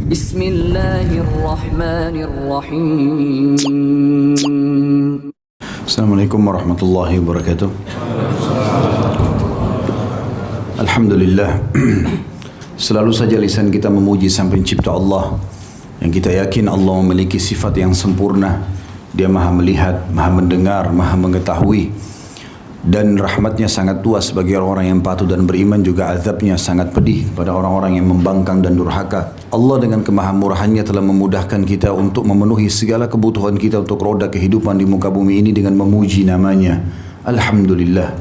Bismillahirrahmanirrahim. Assalamualaikum warahmatullahi wabarakatuh. Alhamdulillah. Selalu saja lisan kita memuji Sang Pencipta Allah, yang kita yakin Allah memiliki sifat yang sempurna. Dia maha melihat, maha mendengar, maha mengetahui, dan rahmatnya sangat luas bagi orang-orang yang patuh dan beriman. Juga azabnya sangat pedih pada orang-orang yang membangkang dan durhaka. Allah dengan kemahamurahannya telah memudahkan kita untuk memenuhi segala kebutuhan kita untuk roda kehidupan di muka bumi ini dengan memuji namanya. Alhamdulillah.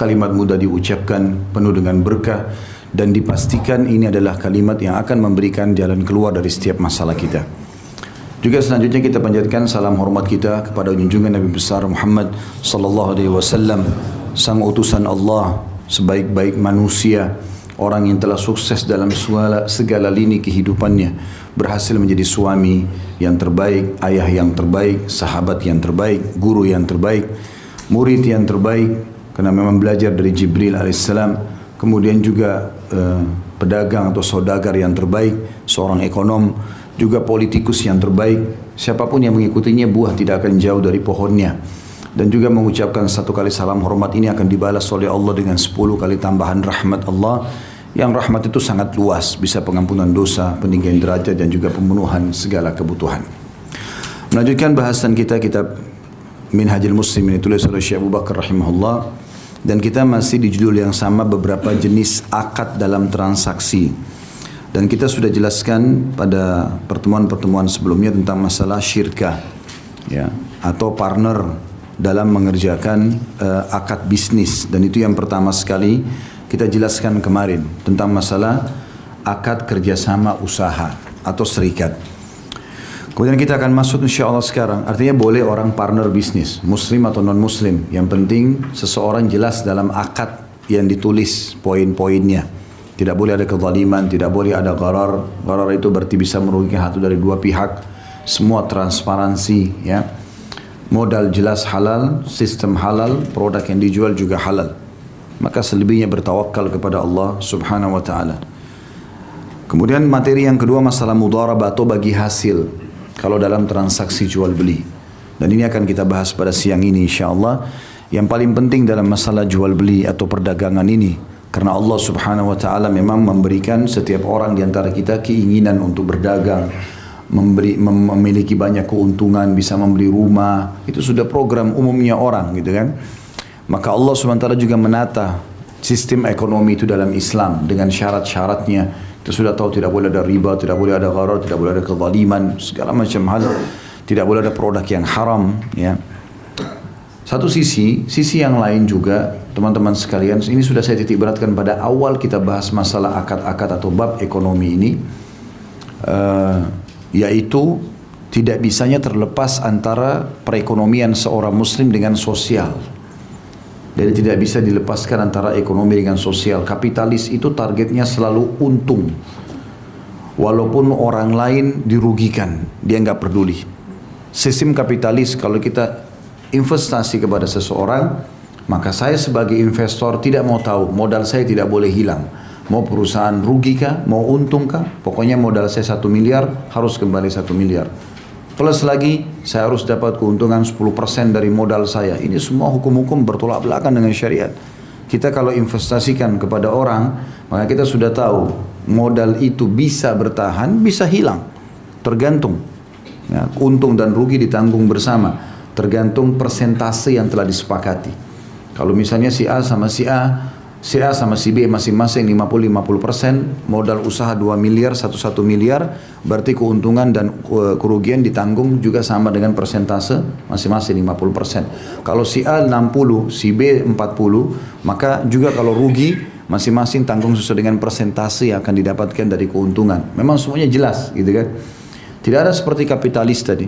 Kalimat mudah diucapkan, penuh dengan berkah, dan dipastikan ini adalah kalimat yang akan memberikan jalan keluar dari setiap masalah kita. Juga selanjutnya kita panjatkan salam hormat kita kepada junjungan Nabi besar Muhammad sallallahu alaihi wasallam, sang utusan Allah, sebaik-baik manusia, orang yang telah sukses dalam segala lini kehidupannya, berhasil menjadi suami yang terbaik, ayah yang terbaik, sahabat yang terbaik, guru yang terbaik, murid yang terbaik, karena memang belajar dari Jibril alaihissalam. Kemudian juga pedagang atau saudagar yang terbaik, seorang ekonom, juga politikus yang terbaik. Siapapun yang mengikutinya, buah tidak akan jauh dari pohonnya. Dan juga mengucapkan satu kali salam hormat ini akan dibalas oleh Allah dengan 10 kali tambahan rahmat Allah, yang rahmat itu sangat luas, bisa pengampunan dosa, peninggian derajat, dan juga pemenuhan segala kebutuhan. Melanjutkan bahasan kita kitab Minhajul Muslim ini, tulis oleh Syekh Abu Bakar rahimahullah. Dan kita masih di judul yang sama, beberapa jenis akad dalam transaksi. Dan kita sudah jelaskan pada pertemuan-pertemuan sebelumnya tentang masalah syirkah, ya, atau partner dalam mengerjakan akad bisnis. Dan itu yang pertama sekali kita jelaskan kemarin, tentang masalah akad kerjasama usaha atau serikat. Kemudian kita akan masuk insya Allah sekarang. Artinya boleh orang partner bisnis, muslim atau non muslim. Yang penting seseorang jelas dalam akad yang ditulis poin-poinnya. Tidak boleh ada kezaliman, tidak boleh ada gharar. Gharar itu berarti bisa merugikan satu dari dua pihak. Semua transparansi, ya. Modal jelas halal, sistem halal, produk yang dijual juga halal. Maka selebihnya bertawakal kepada Allah subhanahu wa ta'ala. Kemudian materi yang kedua, masalah mudharabah atau bagi hasil kalau dalam transaksi jual beli. Dan ini akan kita bahas pada siang ini insyaAllah. Yang paling penting dalam masalah jual beli atau perdagangan ini, karena Allah subhanahu wa ta'ala memang memberikan setiap orang di antara kita keinginan untuk berdagang, memiliki banyak keuntungan, bisa membeli rumah. Itu sudah program umumnya orang, gitu kan. Maka Allah subhanahu wa ta'ala juga menata sistem ekonomi itu dalam Islam dengan syarat-syaratnya. Kita sudah tahu tidak boleh ada riba, tidak boleh ada gharar, tidak boleh ada kezaliman, segala macam hal. Tidak boleh ada produk yang haram, ya. Satu sisi yang lain juga, teman-teman sekalian, ini sudah saya titik beratkan pada awal kita bahas masalah akad-akad atau bab ekonomi ini, yaitu tidak bisanya terlepas antara perekonomian seorang muslim dengan sosial. Jadi tidak bisa dilepaskan antara ekonomi dengan sosial. Kapitalis itu targetnya selalu untung. Walaupun orang lain dirugikan, dia nggak peduli. Sistem kapitalis, kalau kita investasi kepada seseorang, maka saya sebagai investor tidak mau tahu, modal saya tidak boleh hilang. Mau perusahaan rugi kah, mau untung kah, pokoknya modal saya 1 miliar, harus kembali 1 miliar. Plus lagi, saya harus dapat keuntungan 10% dari modal saya. Ini semua hukum-hukum bertolak belakang dengan syariat. Kita kalau investasikan kepada orang, maka kita sudah tahu modal itu bisa bertahan, bisa hilang. Tergantung. Ya, untung dan rugi ditanggung bersama. Tergantung persentase yang telah disepakati. Kalau misalnya si A sama si B masing-masing 50-50%, modal usaha 2 miliar, 1 miliar, berarti keuntungan dan kerugian ditanggung juga sama dengan persentase masing-masing 50%. Kalau si A 60, si B 40, maka juga kalau rugi masing-masing tanggung sesuai dengan persentase yang akan didapatkan dari keuntungan. Memang semuanya jelas, gitu kan? Tidak ada seperti kapitalis tadi.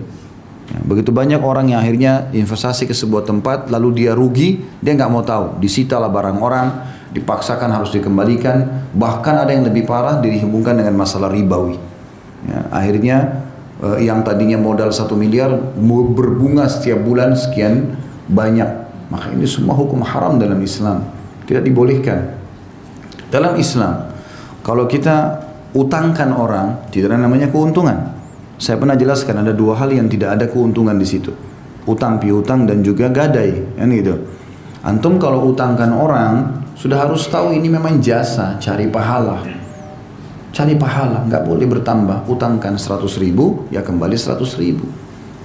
Ya, begitu banyak orang yang akhirnya investasi ke sebuah tempat, lalu dia rugi, dia nggak mau tahu, disitalah barang orang, dipaksakan harus dikembalikan, bahkan ada yang lebih parah dihubungkan dengan masalah ribawi. Ya, akhirnya yang tadinya modal 1 miliar berbunga setiap bulan sekian banyak. Maka ini semua hukum haram dalam Islam, tidak dibolehkan. Dalam Islam, kalau kita Utangkan orang, tidak ada namanya keuntungan. Saya pernah jelaskan ada dua hal yang tidak ada keuntungan di situ. Utang piutang dan juga gadai, kan gitu. Antum kalau utangkan orang, sudah harus tahu ini memang jasa, cari pahala. Cari pahala, nggak boleh bertambah. Utangkan 100.000, ya kembali 100.000.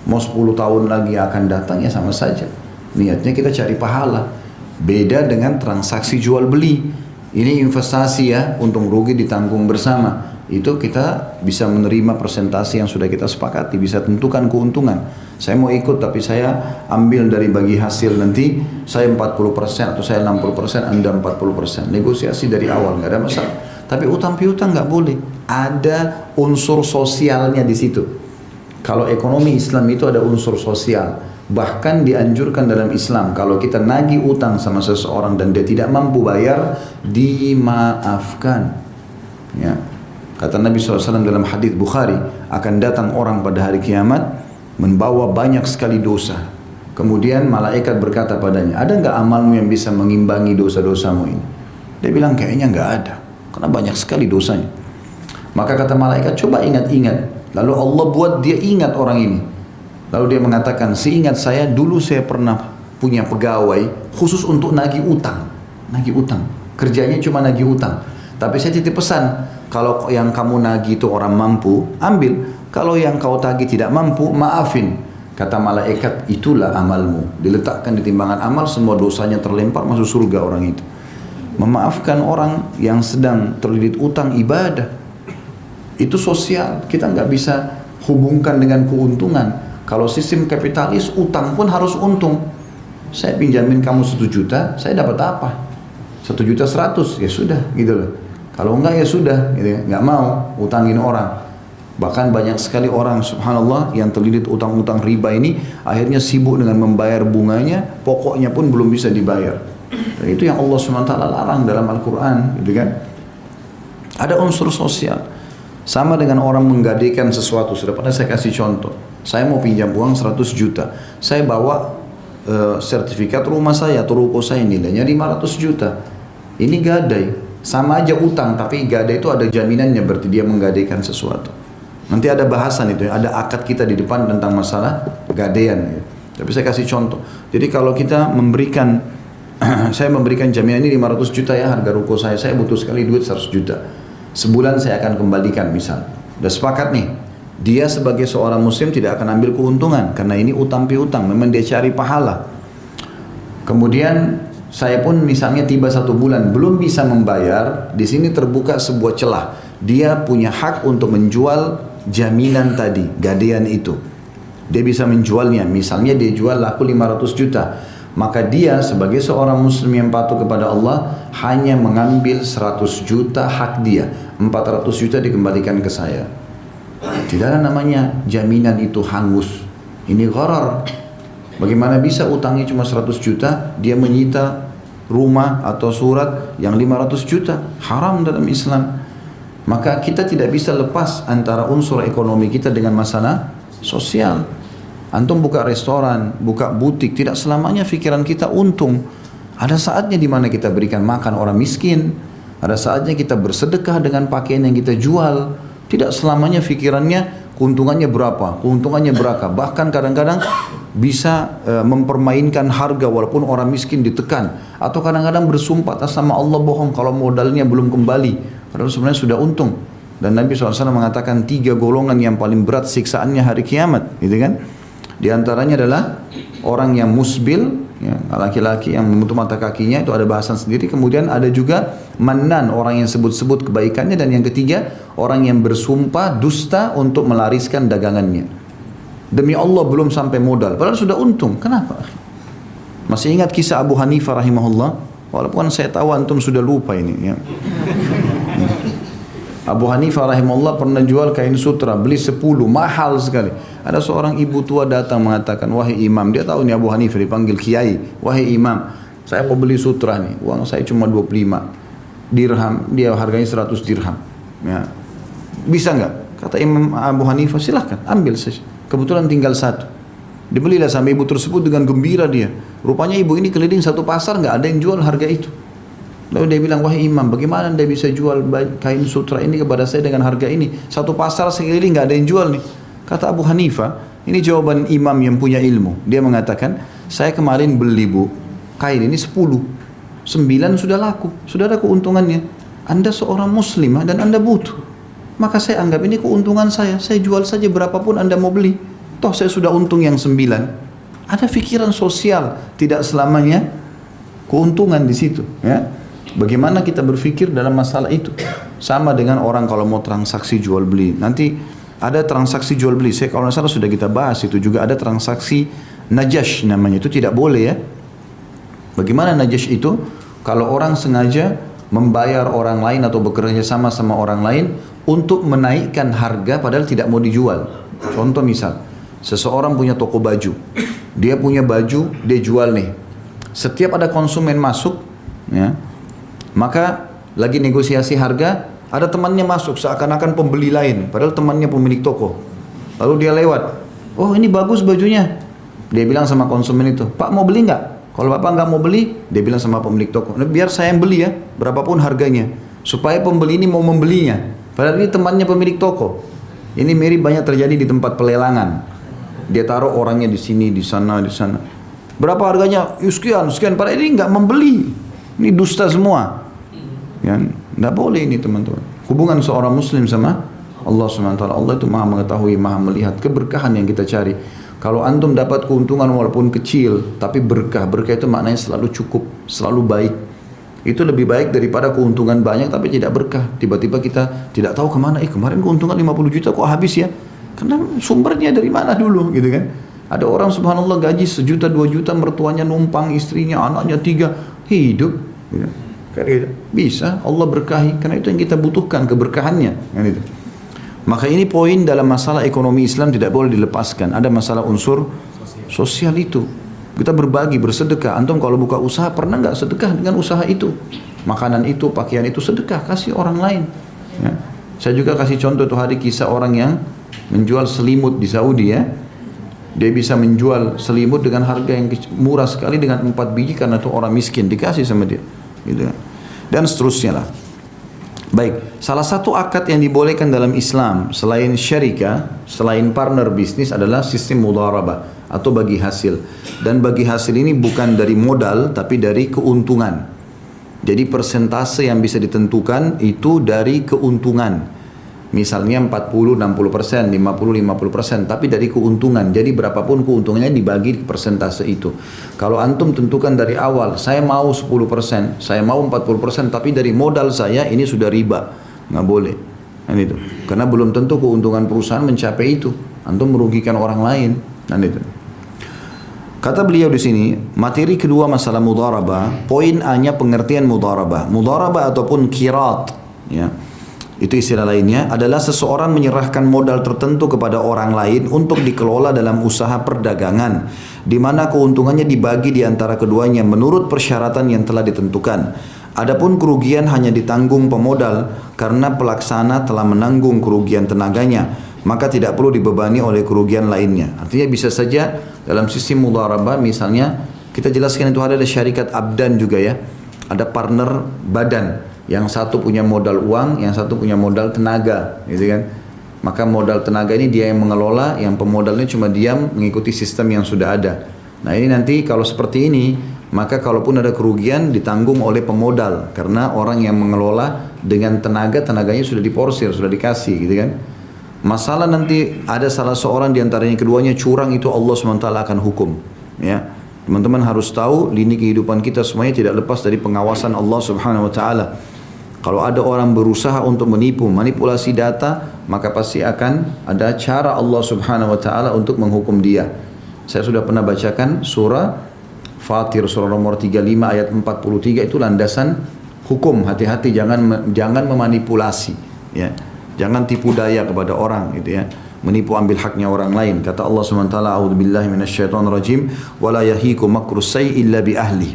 Mau 10 tahun lagi akan datang, ya sama saja. Niatnya kita cari pahala. Beda dengan transaksi jual beli. Ini investasi ya, untung rugi ditanggung bersama. Itu kita bisa menerima persentase yang sudah kita sepakati, bisa tentukan keuntungan. Saya mau ikut tapi saya ambil dari bagi hasil nanti, saya 40% atau saya 60%, Anda 40%. Negosiasi dari awal, nggak ada masalah. Tapi utang piutang nggak boleh. Ada unsur sosialnya di situ. Kalau ekonomi Islam itu ada unsur sosial. Bahkan dianjurkan dalam Islam kalau kita nagih utang sama seseorang dan dia tidak mampu bayar, dimaafkan. Ya. Kata Nabi SAW dalam hadis Bukhari, akan datang orang pada hari kiamat membawa banyak sekali dosa. Kemudian malaikat berkata padanya, ada nggak amalmu yang bisa mengimbangi dosa-dosamu ini? Dia bilang kayaknya nggak ada, karena banyak sekali dosanya. Maka kata malaikat, coba ingat-ingat. Lalu Allah buat dia ingat orang ini. Lalu dia mengatakan, seingat saya dulu saya pernah punya pegawai khusus untuk nagih utang. Nagih utang. Kerjanya cuma nagih utang. Tapi saya titip pesan, kalau yang kamu nagih itu orang mampu, ambil. Kalau yang kau tagih tidak mampu, maafin. Kata malaikat, itulah amalmu. Diletakkan di timbangan amal, semua dosanya terlempar masuk surga orang itu. Memaafkan orang yang sedang terlilit utang ibadah. Itu sosial. Kita nggak bisa hubungkan dengan keuntungan. Kalau sistem kapitalis, utang pun harus untung. Saya pinjamin kamu 1 juta, saya dapat apa? 1.100.000, ya sudah, gitu loh. Kalau enggak ya sudah, gitu, nggak mau utangin orang. Bahkan banyak sekali orang, subhanallah, yang terlilit utang-utang riba ini, akhirnya sibuk dengan membayar bunganya, pokoknya pun belum bisa dibayar. Dan itu yang Allah SWT larang dalam Al-Quran, gitu kan? Ada unsur sosial. Sama dengan orang menggadaikan sesuatu. Sudah pernah saya kasih contoh. Saya mau pinjam uang 100 juta. Saya bawa sertifikat rumah saya atau ruko saya nilainya 500 juta. Ini gadai. Sama aja utang, tapi gadai itu ada jaminannya, berarti dia menggadaikan sesuatu. Nanti ada bahasan itu, ada akad kita di depan tentang masalah gadaian. Ya. Tapi saya kasih contoh. Jadi kalau kita memberikan, saya memberikan jaminan ini 500 juta ya harga ruko saya butuh sekali duit 100 juta. Sebulan saya akan kembalikan misal. Udah sepakat nih. Dia sebagai seorang muslim tidak akan ambil keuntungan karena ini utang piutang, memang dia cari pahala. Kemudian saya pun misalnya tiba 1 bulan belum bisa membayar, di sini terbuka sebuah celah. Dia punya hak untuk menjual jaminan tadi, gadaian itu. Dia bisa menjualnya, misalnya dia jual laku 500 juta. Maka dia sebagai seorang muslim yang patuh kepada Allah hanya mengambil 100 juta hak dia, 400 juta dikembalikan ke saya. Tidak ada namanya jaminan itu hangus. Ini gharar. Bagaimana bisa utangnya cuma 100 juta, dia menyita rumah atau surat yang 500 juta? Haram dalam Islam. Maka kita tidak bisa lepas antara unsur ekonomi kita dengan masalah sosial. Antum buka restoran, buka butik, tidak selamanya pikiran kita untung. Ada saatnya di mana kita berikan makan orang miskin. Ada saatnya kita bersedekah dengan pakaian yang kita jual. Tidak selamanya pikirannya keuntungannya berapa, keuntungannya berapa. Bahkan kadang-kadang bisa mempermainkan harga walaupun orang miskin ditekan. Atau kadang-kadang bersumpah atas nama Allah bohong kalau modalnya belum kembali. Padahal sebenarnya sudah untung. Dan Nabi SAW mengatakan 3 golongan yang paling berat siksaannya hari kiamat, gitu kan? Di antaranya adalah orang yang musbil, ya, laki-laki yang menutup mata kakinya, itu ada bahasan sendiri. Kemudian ada juga mannan, orang yang sebut-sebut kebaikannya. Dan yang ketiga, orang yang bersumpah dusta untuk melariskan dagangannya. Demi Allah belum sampai modal, padahal sudah untung. Kenapa? Masih ingat kisah Abu Hanifah rahimahullah? Walaupun saya tahu antum sudah lupa ini, ya. Abu Hanifah rahimahullah pernah jual kain sutra, beli 10, mahal sekali. Ada seorang ibu tua datang mengatakan, wahai imam, dia tahu nih Abu Hanifah dipanggil kiai, wahai imam, saya mau beli sutra nih, uang saya cuma 25 dirham, dia harganya 100 dirham. Ya. Bisa nggak? Kata Imam Abu Hanifah, silahkan, ambil saja. Kebetulan tinggal 1. Dibelilah sama ibu tersebut dengan gembira dia. Rupanya ibu ini keliling 1 pasar, nggak ada yang jual harga itu. Lalu dia bilang, wahai imam, bagaimana anda bisa jual kain sutra ini kepada saya dengan harga ini? Satu pasar sekeliling nggak ada yang jual nih. Kata Abu Hanifah, ini jawaban imam yang punya ilmu. Dia mengatakan, saya kemarin beli bu, kain ini 10, 9 sudah laku, sudah ada keuntungannya. Anda seorang muslimah dan anda butuh, maka saya anggap ini keuntungan saya jual saja berapapun anda mau beli. Toh saya sudah untung yang 9. Ada pikiran sosial, tidak selamanya keuntungan di situ. Ya. Bagaimana kita berpikir dalam masalah itu? Sama dengan orang kalau mau transaksi jual beli. Nanti ada transaksi jual beli. Saya kalau nggak salah sudah kita bahas itu juga ada transaksi najash namanya. Itu tidak boleh ya. Bagaimana najash itu? Kalau orang sengaja membayar orang lain atau bekerja sama orang lain untuk menaikkan harga padahal tidak mau dijual. Contoh misal, seseorang punya toko baju. Dia punya baju, dia jual nih. Setiap ada konsumen masuk, ya, maka lagi negosiasi harga, ada temannya masuk seakan-akan pembeli lain, padahal temannya pemilik toko. Lalu dia lewat, oh ini bagus bajunya. Dia bilang sama konsumen itu, Pak mau beli nggak? Kalau Bapak nggak mau beli, dia bilang sama pemilik toko, nah, biar saya yang beli ya, berapapun harganya, supaya pembeli ini mau membelinya. Padahal ini temannya pemilik toko. Ini mirip banyak terjadi di tempat pelelangan. Dia taruh orangnya di sini, di sana, di sana. Berapa harganya? Sekian, sekian. Padahal ini nggak membeli. Ini dusta semua. Ya, nggak boleh ini teman-teman. Hubungan seorang muslim sama Allah SWT. Allah itu maha mengetahui, maha melihat keberkahan yang kita cari. Kalau antum dapat keuntungan walaupun kecil, tapi berkah. Berkah itu maknanya selalu cukup, selalu baik. Itu lebih baik daripada keuntungan banyak tapi tidak berkah. Tiba-tiba kita tidak tahu kemana. Kemarin keuntungan 50 juta kok habis ya? Karena sumbernya dari mana dulu gitu kan. Ada orang subhanallah gaji 1 juta 2 juta, mertuanya numpang, istrinya, anaknya 3, hidup gitu. Bisa Allah berkahi, karena itu yang kita butuhkan, keberkahannya kan itu. Maka ini poin dalam masalah ekonomi Islam tidak boleh dilepaskan. Ada masalah unsur sosial itu. Kita berbagi, bersedekah. Antum kalau buka usaha pernah nggak sedekah dengan usaha itu? Makanan itu, pakaian itu sedekah, kasih orang lain. Ya. Saya juga kasih contoh tuh hari kisah orang yang menjual selimut di Saudi ya. Dia bisa menjual selimut dengan harga yang murah sekali dengan 4 biji karena itu orang miskin dikasih sama dia. Gitu. Dan seterusnya lah. Baik, salah satu akad yang dibolehkan dalam Islam selain syarikah, selain partner bisnis adalah sistem mudharabah atau bagi hasil. Dan bagi hasil ini bukan dari modal tapi dari keuntungan. Jadi persentase yang bisa ditentukan itu dari keuntungan. Misalnya 40-60%, 50-50%, tapi dari keuntungan. Jadi berapapun keuntungannya dibagi persentase itu. Kalau antum tentukan dari awal, saya mau 10%, saya mau 40%, tapi dari modal saya ini sudah riba. Nggak boleh. Kan itu. Karena belum tentu keuntungan perusahaan mencapai itu. Antum merugikan orang lain. Kan itu. Kata beliau di sini, materi kedua masalah mudharabah, poin A-nya pengertian mudharabah. Mudharabah ataupun qirat, ya. Itu istilah lainnya adalah seseorang menyerahkan modal tertentu kepada orang lain untuk dikelola dalam usaha perdagangan di mana keuntungannya dibagi di antara keduanya menurut persyaratan yang telah ditentukan. Adapun kerugian hanya ditanggung pemodal karena pelaksana telah menanggung kerugian tenaganya, maka tidak perlu dibebani oleh kerugian lainnya. Artinya bisa saja dalam sistem mudharabah misalnya kita jelaskan itu ada syarikat abdan juga ya. Ada partner badan. Yang satu punya modal uang, yang satu punya modal tenaga, gitu kan? Maka modal tenaga ini dia yang mengelola, yang pemodalnya cuma diam mengikuti sistem yang sudah ada. Nah ini nanti kalau seperti ini, maka kalaupun ada kerugian ditanggung oleh pemodal, karena orang yang mengelola dengan tenaganya sudah diporsir, sudah dikasih, gitu kan? Masalah nanti ada salah seorang di antaranya keduanya curang, itu Allah SWT akan hukum, ya. Teman-teman harus tahu lini kehidupan kita semuanya tidak lepas dari pengawasan Allah Subhanahu Wa Taala. Kalau ada orang berusaha untuk menipu, manipulasi data, maka pasti akan ada cara Allah Subhanahu Wa Taala untuk menghukum dia. Saya sudah pernah bacakan surah Fatir, surah nomor 35 ayat 43, itu landasan hukum. Hati-hati, jangan memanipulasi, ya. Jangan tipu daya kepada orang, gitu ya. Menipu ambil haknya orang lain. Kata Allah Subhanahu Wa Taala, "A'udzubillahi minasyaitonirrajim, wa la yahiku makrus sayyi illa bi ahli."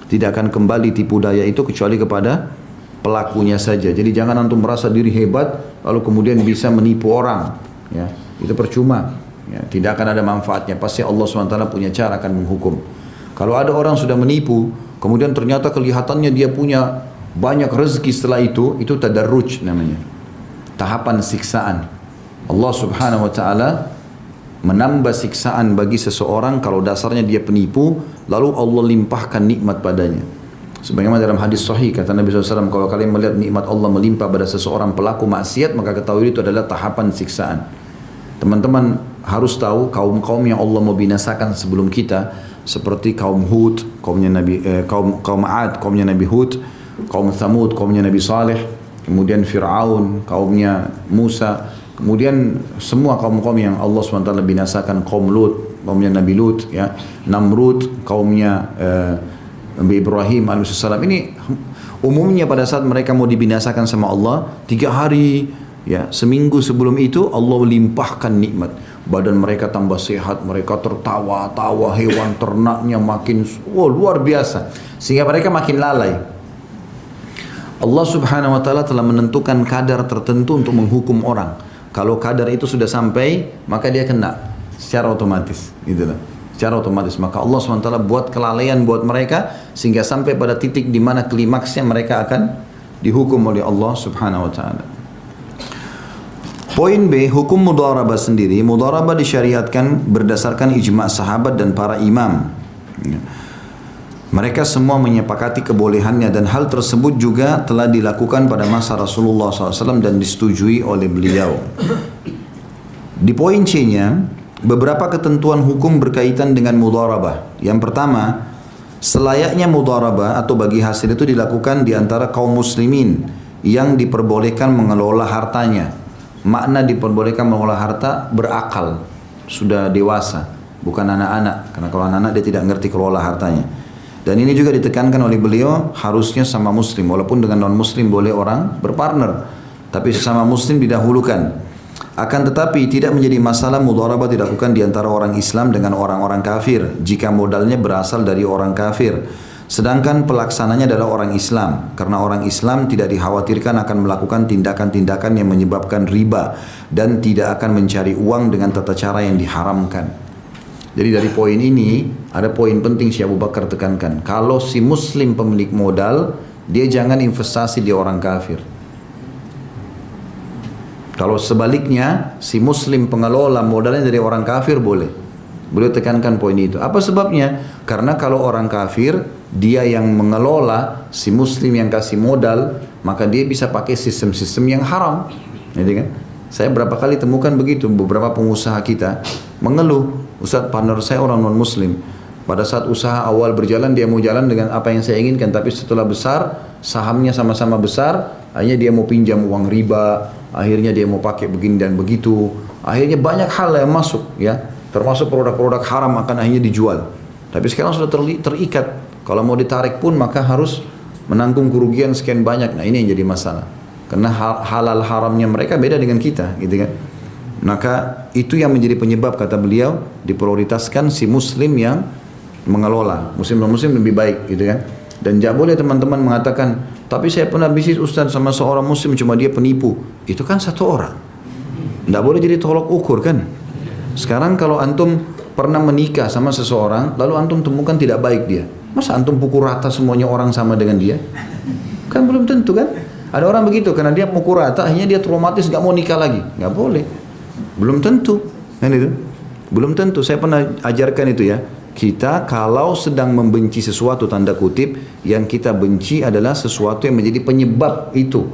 Tidak akan kembali tipu daya itu kecuali kepada pelakunya saja. Jadi jangan antum merasa diri hebat lalu kemudian bisa menipu orang, ya. Itu percuma, ya. Tidak akan ada manfaatnya. Pasti Allah SWT punya cara akan menghukum. Kalau ada orang sudah menipu kemudian ternyata kelihatannya dia punya banyak rezeki setelah itu tadarruj namanya. Tahapan siksaan. Allah Subhanahu wa taala menambah siksaan bagi seseorang kalau dasarnya dia penipu, lalu Allah limpahkan nikmat padanya. Sebagaimana dalam hadis sahih kata Nabi SAW, kalau kalian melihat nikmat Allah melimpah pada seseorang pelaku maksiat, maka ketahui itu adalah tahapan siksaan. Teman-teman harus tahu kaum-kaum yang Allah mau binasakan sebelum kita, seperti kaum Hud, kaum Ad, kaumnya Nabi Hud, kaum Thamud, kaumnya Nabi Saleh, kemudian Fir'aun, kaumnya Musa, kemudian semua kaum-kaum yang Allah SWT binasakan, kaum Lut, kaumnya Nabi Lut, ya, Namrud, kaumnya Nabi Ibrahim alaihissalam. Ini umumnya pada saat mereka mau dibinasakan sama Allah 3 hari, ya, seminggu sebelum itu Allah limpahkan nikmat. Badan mereka tambah sehat, mereka tertawa-tawa, hewan ternaknya makin luar biasa, sehingga mereka makin lalai. Allah Subhanahu wa taala telah menentukan kadar tertentu untuk menghukum orang. Kalau kadar itu sudah sampai, maka dia kena secara otomatis, gitulah. Secara otomatis, maka Allah SWT buat kelalaian buat mereka sehingga sampai pada titik di mana klimaksnya mereka akan dihukum oleh Allah Subhanahu wa taala. Poin B, hukum mudharabah sendiri. Mudharabah disyariatkan berdasarkan ijma' sahabat dan para imam. Mereka semua menyepakati kebolehannya dan hal tersebut juga telah dilakukan pada masa Rasulullah SAW dan disetujui oleh beliau. Di poin C-nya, beberapa ketentuan hukum berkaitan dengan mudharabah. Yang pertama, selayaknya mudharabah atau bagi hasil itu dilakukan di antara kaum muslimin yang diperbolehkan mengelola hartanya. Makna diperbolehkan mengelola harta berakal, sudah dewasa, bukan anak-anak. Karena kalau anak-anak dia tidak ngerti kelola hartanya. Dan ini juga ditekankan oleh beliau, harusnya sama muslim, walaupun dengan non muslim boleh orang berpartner, tapi sesama muslim didahulukan. Akan tetapi tidak menjadi masalah mudharabah dilakukan di antara orang Islam dengan orang-orang kafir jika modalnya berasal dari orang kafir. Sedangkan pelaksananya adalah orang Islam, karena orang Islam tidak dikhawatirkan akan melakukan tindakan-tindakan yang menyebabkan riba dan tidak akan mencari uang dengan tata cara yang diharamkan. Jadi dari poin ini ada poin penting Syekh Abu Bakar tekankan. Kalau si muslim pemilik modal, dia jangan investasi di orang kafir. Kalau sebaliknya, si muslim pengelola modalnya dari orang kafir boleh. Beliau tekankan poin itu. Apa sebabnya? Karena kalau orang kafir, dia yang mengelola, si muslim yang kasih modal, maka dia bisa pakai sistem-sistem yang haram. Jadi kan? Saya berapa kali temukan begitu, beberapa pengusaha kita mengeluh, Ustaz, partner saya orang non-muslim. Pada saat usaha awal berjalan, dia mau jalan dengan apa yang saya inginkan, tapi setelah besar, sahamnya sama-sama besar, akhirnya dia mau pinjam uang riba, akhirnya dia mau pakai begini dan begitu, akhirnya banyak hal yang masuk, ya, termasuk produk-produk haram akan akhirnya dijual. Tapi sekarang sudah terikat, kalau mau ditarik pun maka harus menanggung kerugian sekian banyak. Nah ini yang jadi masalah, karena halal haramnya mereka beda dengan kita, gitu kan. Maka itu yang menjadi penyebab, kata beliau, diprioritaskan si muslim yang mengelola. Muslim non muslim lebih baik, gitu kan. Dan jangan boleh teman-teman mengatakan, tapi saya pernah bisnis Ustaz sama seorang muslim, cuma dia penipu. Itu kan satu orang, tidak boleh jadi tolok ukur kan. Sekarang kalau antum pernah menikah sama seseorang, lalu antum temukan tidak baik dia, masa antum pukul rata semuanya orang sama dengan dia? Kan belum tentu kan. Ada orang begitu, karena dia pukul rata, akhirnya dia traumatis, gak mau nikah lagi. Gak boleh, belum tentu kan itu. Belum tentu. Saya pernah ajarkan itu ya. Kita kalau sedang membenci sesuatu, tanda kutip, yang kita benci adalah sesuatu yang menjadi penyebab itu.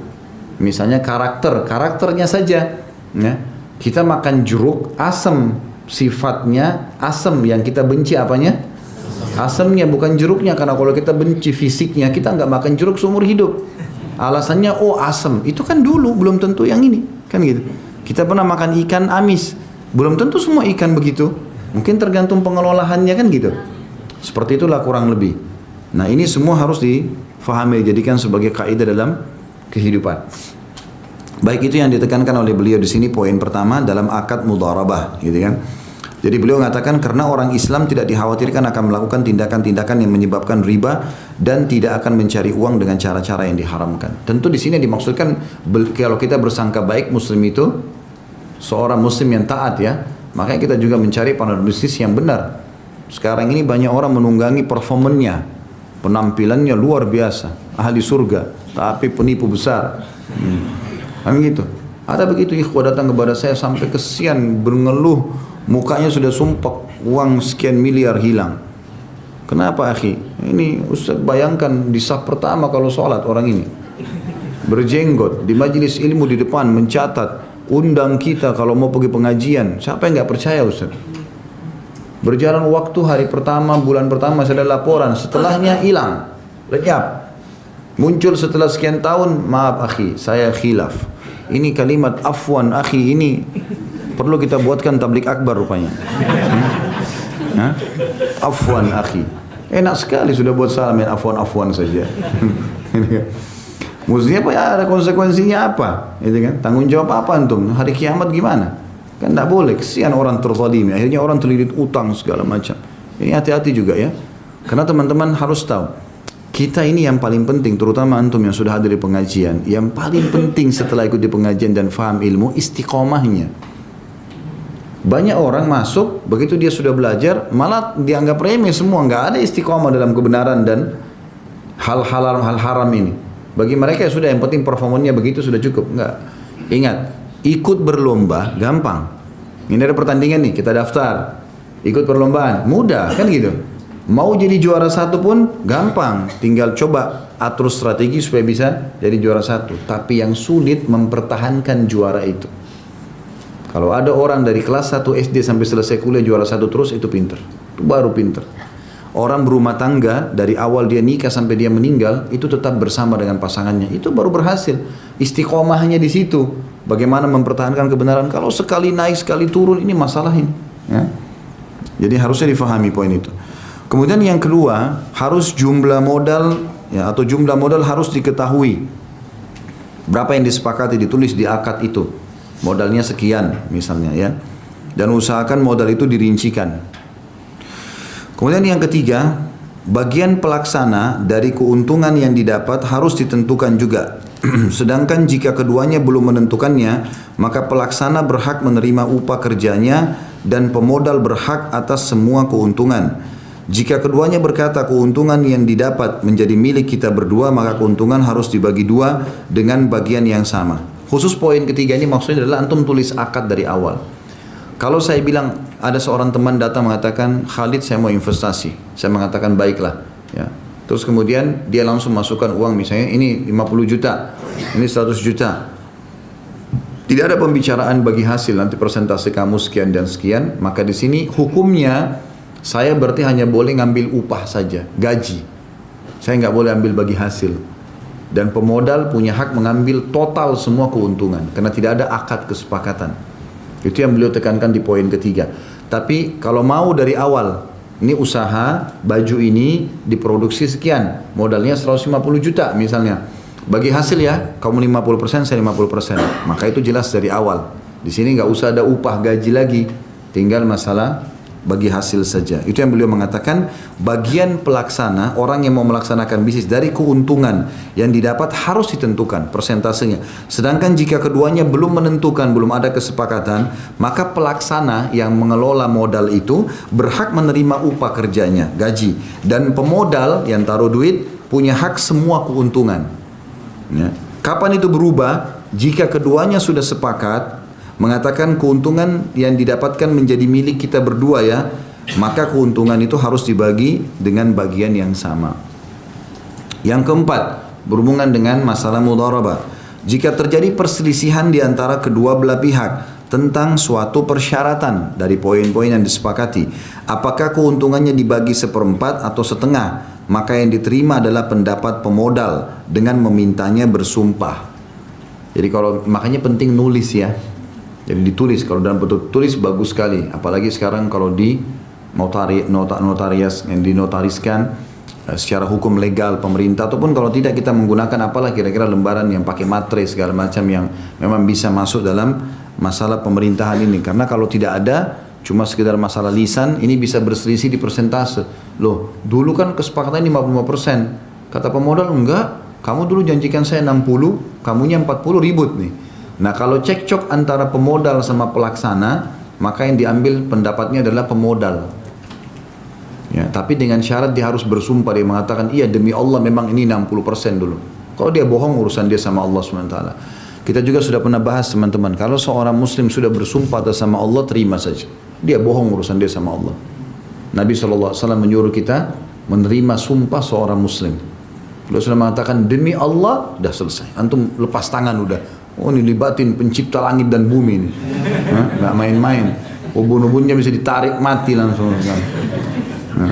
Misalnya karakternya saja, ya. Kita makan jeruk asam, sifatnya asam, yang kita benci apanya? Asamnya, bukan jeruknya. Karena kalau kita benci fisiknya, kita nggak makan jeruk seumur hidup. Alasannya asam, itu kan dulu, belum tentu yang ini, kan gitu. Kita pernah makan ikan amis, belum tentu semua ikan begitu. Mungkin tergantung pengelolaannya kan gitu. Seperti itulah kurang lebih. Nah ini semua harus difahami, dijadikan sebagai kaidah dalam kehidupan. Baik, itu yang ditekankan oleh beliau di sini, poin pertama dalam akad mudharabah, gitu kan. Jadi beliau mengatakan karena orang Islam tidak dikhawatirkan akan melakukan tindakan-tindakan yang menyebabkan riba dan tidak akan mencari uang dengan cara-cara yang diharamkan. Tentu di sini dimaksudkan kalau kita bersangka baik muslim itu seorang muslim yang taat, ya. Makanya kita juga mencari partner bisnis yang benar. Sekarang ini banyak orang menunggangi performanya penampilannya luar biasa, ahli surga, tapi penipu besar. Kan gitu. Ada begitu ikhwah datang kepada saya sampai kesian, mengeluh, mukanya sudah sumpah, uang sekian miliar hilang. Kenapa akhi? Ini Ustaz bayangkan di saf pertama kalau sholat orang ini berjenggot, di majelis ilmu di depan mencatat, undang kita kalau mau pergi pengajian. Siapa yang nggak percaya Ustaz? Berjalan waktu hari pertama, bulan pertama saya ada laporan, setelahnya hilang, lenyap. Muncul setelah sekian tahun, maaf akhi, saya khilaf. Ini kalimat afwan akhi ini perlu kita buatkan tablik akbar rupanya. Afwan akhi. Enak sekali sudah buat salam yang afwan-afwan saja. Mestinya apa ya, ada konsekuensinya apa? Itu kan? Tanggung jawab apa antum? Hari kiamat gimana? Kan tidak boleh, kesian orang terzalimi. Akhirnya orang terlilit utang segala macam. Ini hati-hati juga ya. Karena teman-teman harus tahu, kita ini yang paling penting, terutama antum yang sudah hadir di pengajian, yang paling penting setelah ikut di pengajian dan faham ilmu, istiqomahnya. Banyak orang masuk, begitu dia sudah belajar, malah dianggap remeh semua, nggak ada istiqomah dalam kebenaran dan hal haram ini. Bagi mereka sudah yang penting performanya begitu sudah cukup. Nggak. Ingat, ikut berlomba gampang. Ini ada pertandingan nih, kita daftar. Ikut perlombaan, mudah kan gitu. Mau jadi juara satu pun gampang, tinggal coba atur strategi supaya bisa jadi juara satu. Tapi yang sulit mempertahankan juara itu. Kalau ada orang dari kelas 1 SD sampai selesai kuliah juara satu terus, itu pinter. Itu baru pinter. Orang berumah tangga dari awal dia nikah sampai dia meninggal itu tetap bersama dengan pasangannya, itu baru berhasil. Istiqomahnya di situ. Bagaimana mempertahankan kebenaran. Kalau sekali naik sekali turun, ini masalah ini. Ya? Jadi harusnya difahami poin itu. Kemudian yang kedua, harus jumlah modal ya, atau jumlah modal harus diketahui. Berapa yang disepakati ditulis di akad itu. Modalnya sekian misalnya ya. Dan usahakan modal itu dirincikan. Kemudian yang ketiga, bagian pelaksana dari keuntungan yang didapat harus ditentukan juga. Sedangkan jika keduanya belum menentukannya, maka pelaksana berhak menerima upah kerjanya dan pemodal berhak atas semua keuntungan. Jika keduanya berkata keuntungan yang didapat menjadi milik kita berdua, maka keuntungan harus dibagi dua dengan bagian yang sama. Khusus poin ketiga ini maksudnya adalah antum tulis akad dari awal. Kalau saya bilang ada seorang teman datang mengatakan, Khalid saya mau investasi, saya mengatakan baiklah. Ya. Terus kemudian dia langsung masukkan uang, misalnya ini 50 juta, ini 100 juta. Tidak ada pembicaraan bagi hasil, nanti persentase kamu sekian dan sekian. Maka di sini hukumnya saya berarti hanya boleh ngambil upah saja, gaji. Saya nggak boleh ambil bagi hasil. Dan pemodal punya hak mengambil total semua keuntungan, karena tidak ada akad kesepakatan. Itu yang beliau tekankan di poin ketiga. Tapi kalau mau dari awal, ini usaha baju ini diproduksi sekian, modalnya 150 juta misalnya. Bagi hasil ya, kamu 50%, saya 50%. Maka itu jelas dari awal. Di sini nggak usah ada upah gaji lagi, tinggal masalah bagi hasil saja. Itu yang beliau mengatakan, bagian pelaksana, orang yang mau melaksanakan bisnis dari keuntungan yang didapat harus ditentukan persentasenya. Sedangkan jika keduanya belum menentukan, belum ada kesepakatan, maka pelaksana yang mengelola modal itu berhak menerima upah kerjanya, gaji. Dan pemodal yang taruh duit punya hak semua keuntungan. Ya. Kapan itu berubah? Jika keduanya sudah sepakat mengatakan keuntungan yang didapatkan menjadi milik kita berdua ya, maka keuntungan itu harus dibagi dengan bagian yang sama. Yang keempat, berhubungan dengan masalah mudharabah. Jika terjadi perselisihan di antara kedua belah pihak tentang suatu persyaratan dari poin-poin yang disepakati, apakah keuntungannya dibagi seperempat atau setengah, maka yang diterima adalah pendapat pemodal dengan memintanya bersumpah. Jadi kalau makanya penting nulis ya. Jadi ditulis, kalau dalam bentuk tulis bagus sekali. Apalagi sekarang kalau di notarias yang dinotariskan secara hukum legal pemerintah, ataupun kalau tidak kita menggunakan apalah kira-kira lembaran yang pakai materai segala macam yang memang bisa masuk dalam masalah pemerintahan ini. Karena kalau tidak ada, cuma sekedar masalah lisan, ini bisa berselisih di persentase. Loh, dulu kan kesepakatan 55%. Kata pemodal, enggak, kamu dulu janjikan saya 60, kamunya 40, ribut nih. Nah kalau cekcok antara pemodal sama pelaksana, maka yang diambil pendapatnya adalah pemodal. Ya, tapi dengan syarat dia harus bersumpah, dia mengatakan iya demi Allah memang ini 60% dulu. Kalau dia bohong urusan dia sama Allah SWT. Kita juga sudah pernah bahas teman-teman, kalau seorang muslim sudah bersumpah atas sama Allah, terima saja. Dia bohong urusan dia sama Allah. Nabi SAW menyuruh kita menerima sumpah seorang muslim. Beliau sudah mengatakan demi Allah, dah selesai. Antum lepas tangan udah. Oh ini libatin pencipta langit dan bumi ini. Nggak main-main. Ubun-ubunnya bisa ditarik mati langsung. Nah,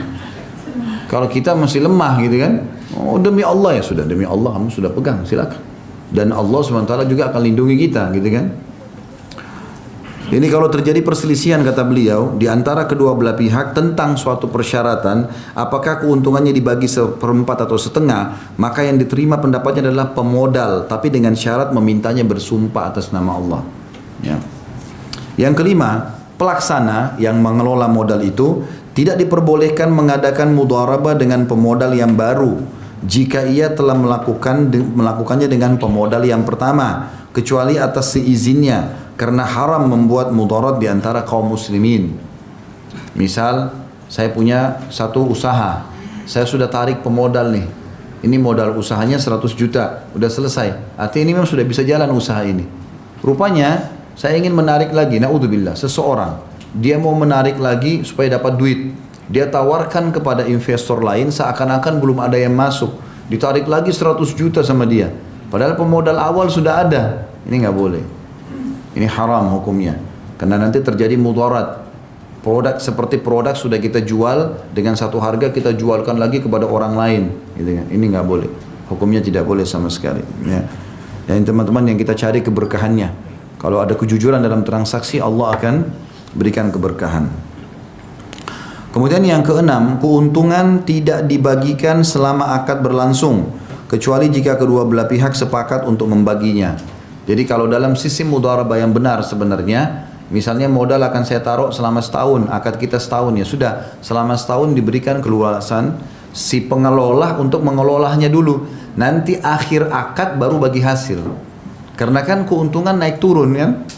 kalau kita masih lemah gitu kan, oh demi Allah ya sudah, demi Allah kamu sudah pegang, silakan. Dan Allah SWT juga akan lindungi kita gitu kan. Ini kalau terjadi perselisihan kata beliau di antara kedua belah pihak tentang suatu persyaratan, apakah keuntungannya dibagi seperempat atau setengah, maka yang diterima pendapatnya adalah pemodal, tapi dengan syarat memintanya bersumpah atas nama Allah. Ya. Yang kelima, pelaksana yang mengelola modal itu tidak diperbolehkan mengadakan mudharabah dengan pemodal yang baru jika ia telah melakukannya dengan pemodal yang pertama, kecuali atas seizinnya, karena haram membuat mudarat di antara kaum muslimin. Misal, saya punya satu usaha, saya sudah tarik pemodal nih, ini modal usahanya 100 juta, udah selesai, artinya ini memang sudah bisa jalan usaha ini. Rupanya, saya ingin menarik lagi, naudzubillah, seseorang dia mau menarik lagi supaya dapat duit. Dia tawarkan kepada investor lain seakan-akan belum ada yang masuk. Ditarik lagi 100 juta sama dia. Padahal pemodal awal sudah ada. Ini nggak boleh. Ini haram hukumnya. Karena nanti terjadi mudarat. Produk seperti produk sudah kita jual dengan satu harga, kita jualkan lagi kepada orang lain. Gitu kan. Ini nggak boleh. Hukumnya tidak boleh sama sekali. Ya. Dan teman-teman yang kita cari keberkahannya. Kalau ada kejujuran dalam transaksi, Allah akan berikan keberkahan. Kemudian yang keenam, keuntungan tidak dibagikan selama akad berlangsung, kecuali jika kedua belah pihak sepakat untuk membaginya. Jadi kalau dalam sistem mudharabah yang benar sebenarnya, misalnya modal akan saya taruh selama setahun, akad kita setahun, ya sudah, selama setahun diberikan keluasan si pengelola untuk mengelolanya dulu. Nanti akhir akad baru bagi hasil. Karena kan keuntungan naik turun kan.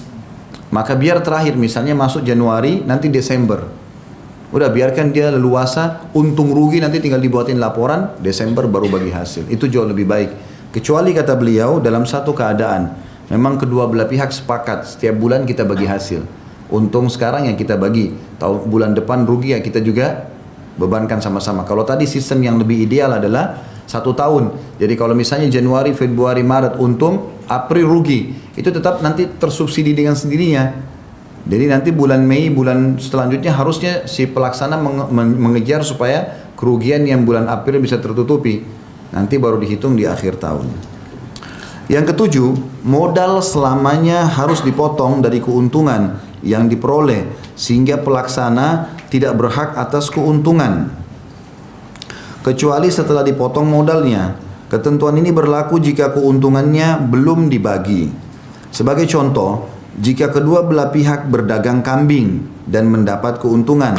Maka biar terakhir misalnya masuk Januari, nanti Desember. Udah biarkan dia leluasa, untung rugi nanti tinggal dibuatin laporan, Desember baru bagi hasil. Itu jauh lebih baik. Kecuali kata beliau dalam satu keadaan, memang kedua belah pihak sepakat, setiap bulan kita bagi hasil. Untung sekarang yang kita bagi, tahun bulan depan rugi ya kita juga bebankan sama-sama. Kalau tadi sistem yang lebih ideal adalah 1 tahun. Jadi kalau misalnya Januari, Februari, Maret untung, April rugi, itu tetap nanti tersubsidi dengan sendirinya. Jadi nanti bulan Mei, bulan selanjutnya harusnya si pelaksana mengejar supaya kerugian yang bulan April bisa tertutupi. Nanti baru dihitung di akhir tahun. Yang ketujuh, modal selamanya harus dipotong dari keuntungan yang diperoleh sehingga pelaksana tidak berhak atas keuntungan kecuali setelah dipotong modalnya. Ketentuan ini berlaku jika keuntungannya belum dibagi. Sebagai contoh, jika kedua belah pihak berdagang kambing dan mendapat keuntungan,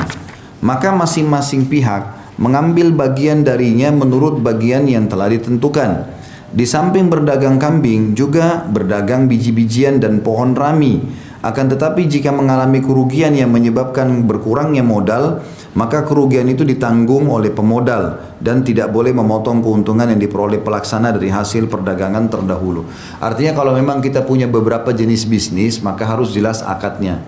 maka masing-masing pihak mengambil bagian darinya menurut bagian yang telah ditentukan. Di samping berdagang kambing, juga berdagang biji-bijian dan pohon rami. Akan tetapi jika mengalami kerugian yang menyebabkan berkurangnya modal, maka kerugian itu ditanggung oleh pemodal dan tidak boleh memotong keuntungan yang diperoleh pelaksana dari hasil perdagangan terdahulu. Artinya kalau memang kita punya beberapa jenis bisnis, maka harus jelas akadnya.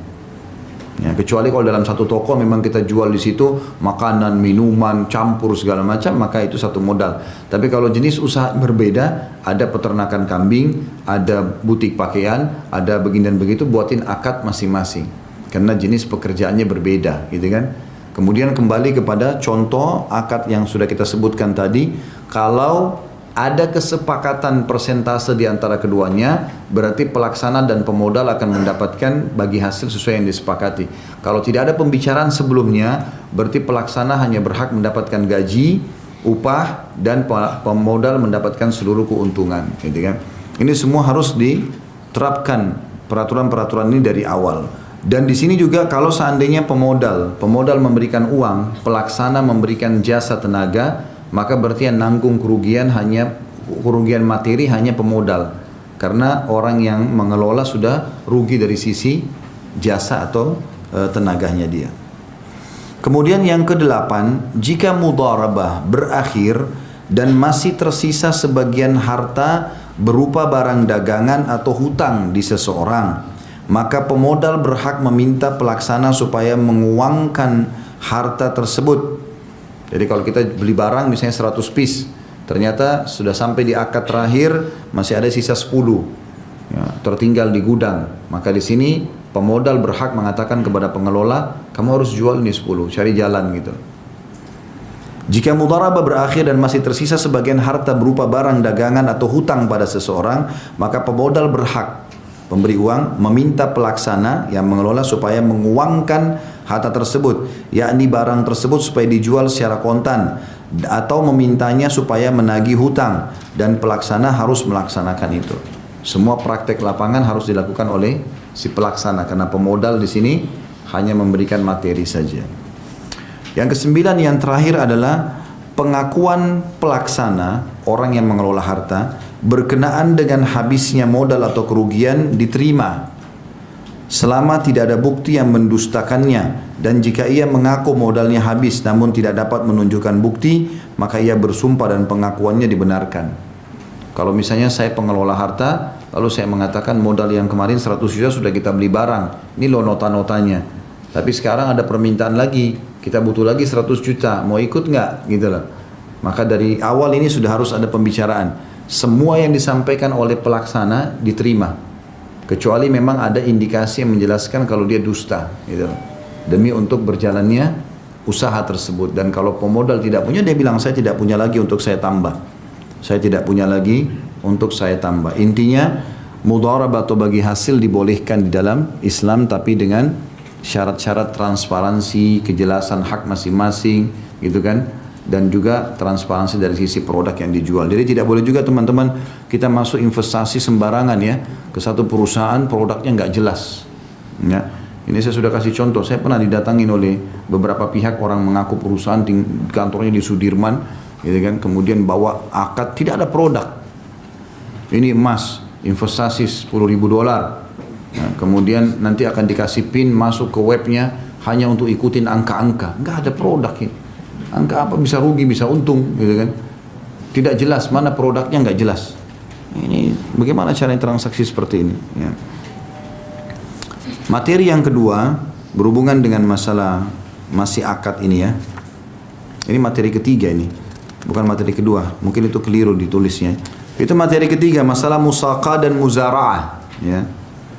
Ya, kecuali kalau dalam satu toko memang kita jual di situ makanan, minuman, campur segala macam, maka itu satu modal. Tapi kalau jenis usaha berbeda, ada peternakan kambing, ada butik pakaian, ada begini dan begitu, buatin akad masing-masing. Karena jenis pekerjaannya berbeda, gitu kan? Kemudian kembali kepada contoh akad yang sudah kita sebutkan tadi, kalau ada kesepakatan persentase di antara keduanya, berarti pelaksana dan pemodal akan mendapatkan bagi hasil sesuai yang disepakati. Kalau tidak ada pembicaraan sebelumnya, berarti pelaksana hanya berhak mendapatkan gaji, upah, dan pemodal mendapatkan seluruh keuntungan. Gitu kan? Ini semua harus diterapkan peraturan-peraturan ini dari awal. Dan di sini juga kalau seandainya pemodal memberikan uang, pelaksana memberikan jasa tenaga, maka berarti yang nanggung kerugian materi hanya pemodal, karena orang yang mengelola sudah rugi dari sisi jasa atau tenaganya dia. Kemudian yang kedelapan, jika mudharabah berakhir dan masih tersisa sebagian harta berupa barang dagangan atau hutang di seseorang, maka pemodal berhak meminta pelaksana supaya menguangkan harta tersebut. Jadi kalau kita beli barang misalnya 100 piece, ternyata sudah sampai di akad terakhir masih ada sisa 10, ya, tertinggal di gudang, maka di sini pemodal berhak mengatakan kepada pengelola, kamu harus jual ini 10, cari jalan gitu. Jika mudharabah berakhir dan masih tersisa sebagian harta berupa barang dagangan atau hutang pada seseorang, maka pemodal berhak, pemberi uang, meminta pelaksana yang mengelola supaya menguangkan harta tersebut, yakni barang tersebut supaya dijual secara kontan, atau memintanya supaya menagih hutang, dan pelaksana harus melaksanakan itu. Semua praktek lapangan harus dilakukan oleh si pelaksana, karena pemodal di sini hanya memberikan materi saja. Yang kesembilan, yang terakhir adalah pengakuan pelaksana, orang yang mengelola harta, berkenaan dengan habisnya modal atau kerugian diterima selama tidak ada bukti yang mendustakannya, dan jika ia mengaku modalnya habis namun tidak dapat menunjukkan bukti, maka ia bersumpah dan pengakuannya dibenarkan. Kalau misalnya saya pengelola harta, lalu saya mengatakan modal yang kemarin 100 juta sudah kita beli barang, ini loh nota-notanya, tapi sekarang ada permintaan lagi, kita butuh lagi 100 juta, mau ikut nggak? Gitu loh. Maka dari awal ini sudah harus ada pembicaraan. Semua yang disampaikan oleh pelaksana diterima, kecuali memang ada indikasi yang menjelaskan kalau dia dusta, gitu loh, demi untuk berjalannya usaha tersebut. Dan kalau pemodal tidak punya, dia bilang saya tidak punya lagi untuk saya tambah, saya tidak punya lagi untuk saya tambah. Intinya mudharabah atau bagi hasil dibolehkan di dalam Islam, tapi dengan syarat-syarat transparansi, kejelasan hak masing-masing, gitu kan, dan juga transparansi dari sisi produk yang dijual. Jadi tidak boleh juga teman-teman kita masuk investasi sembarangan ya ke satu perusahaan, produknya nggak jelas. Ya, ini saya sudah kasih contoh. Saya pernah didatangin oleh beberapa pihak, orang mengaku perusahaan kantornya di Sudirman, gitu kan, kemudian bawa akad tidak ada produk. Ini emas, investasi $10.000. Nah, kemudian nanti akan dikasih pin masuk ke webnya hanya untuk ikutin angka-angka, nggak ada produk ini. Angka apa, bisa rugi bisa untung, gitu kan? Tidak jelas, mana produknya nggak jelas. Ini bagaimana cara transaksi seperti ini? Ya. Materi yang kedua berhubungan dengan masalah masih akad ini ya. Ini materi ketiga ini, bukan materi kedua. Mungkin itu keliru ditulisnya. Itu materi ketiga, masalah musaqah dan muzara'ah. Ya.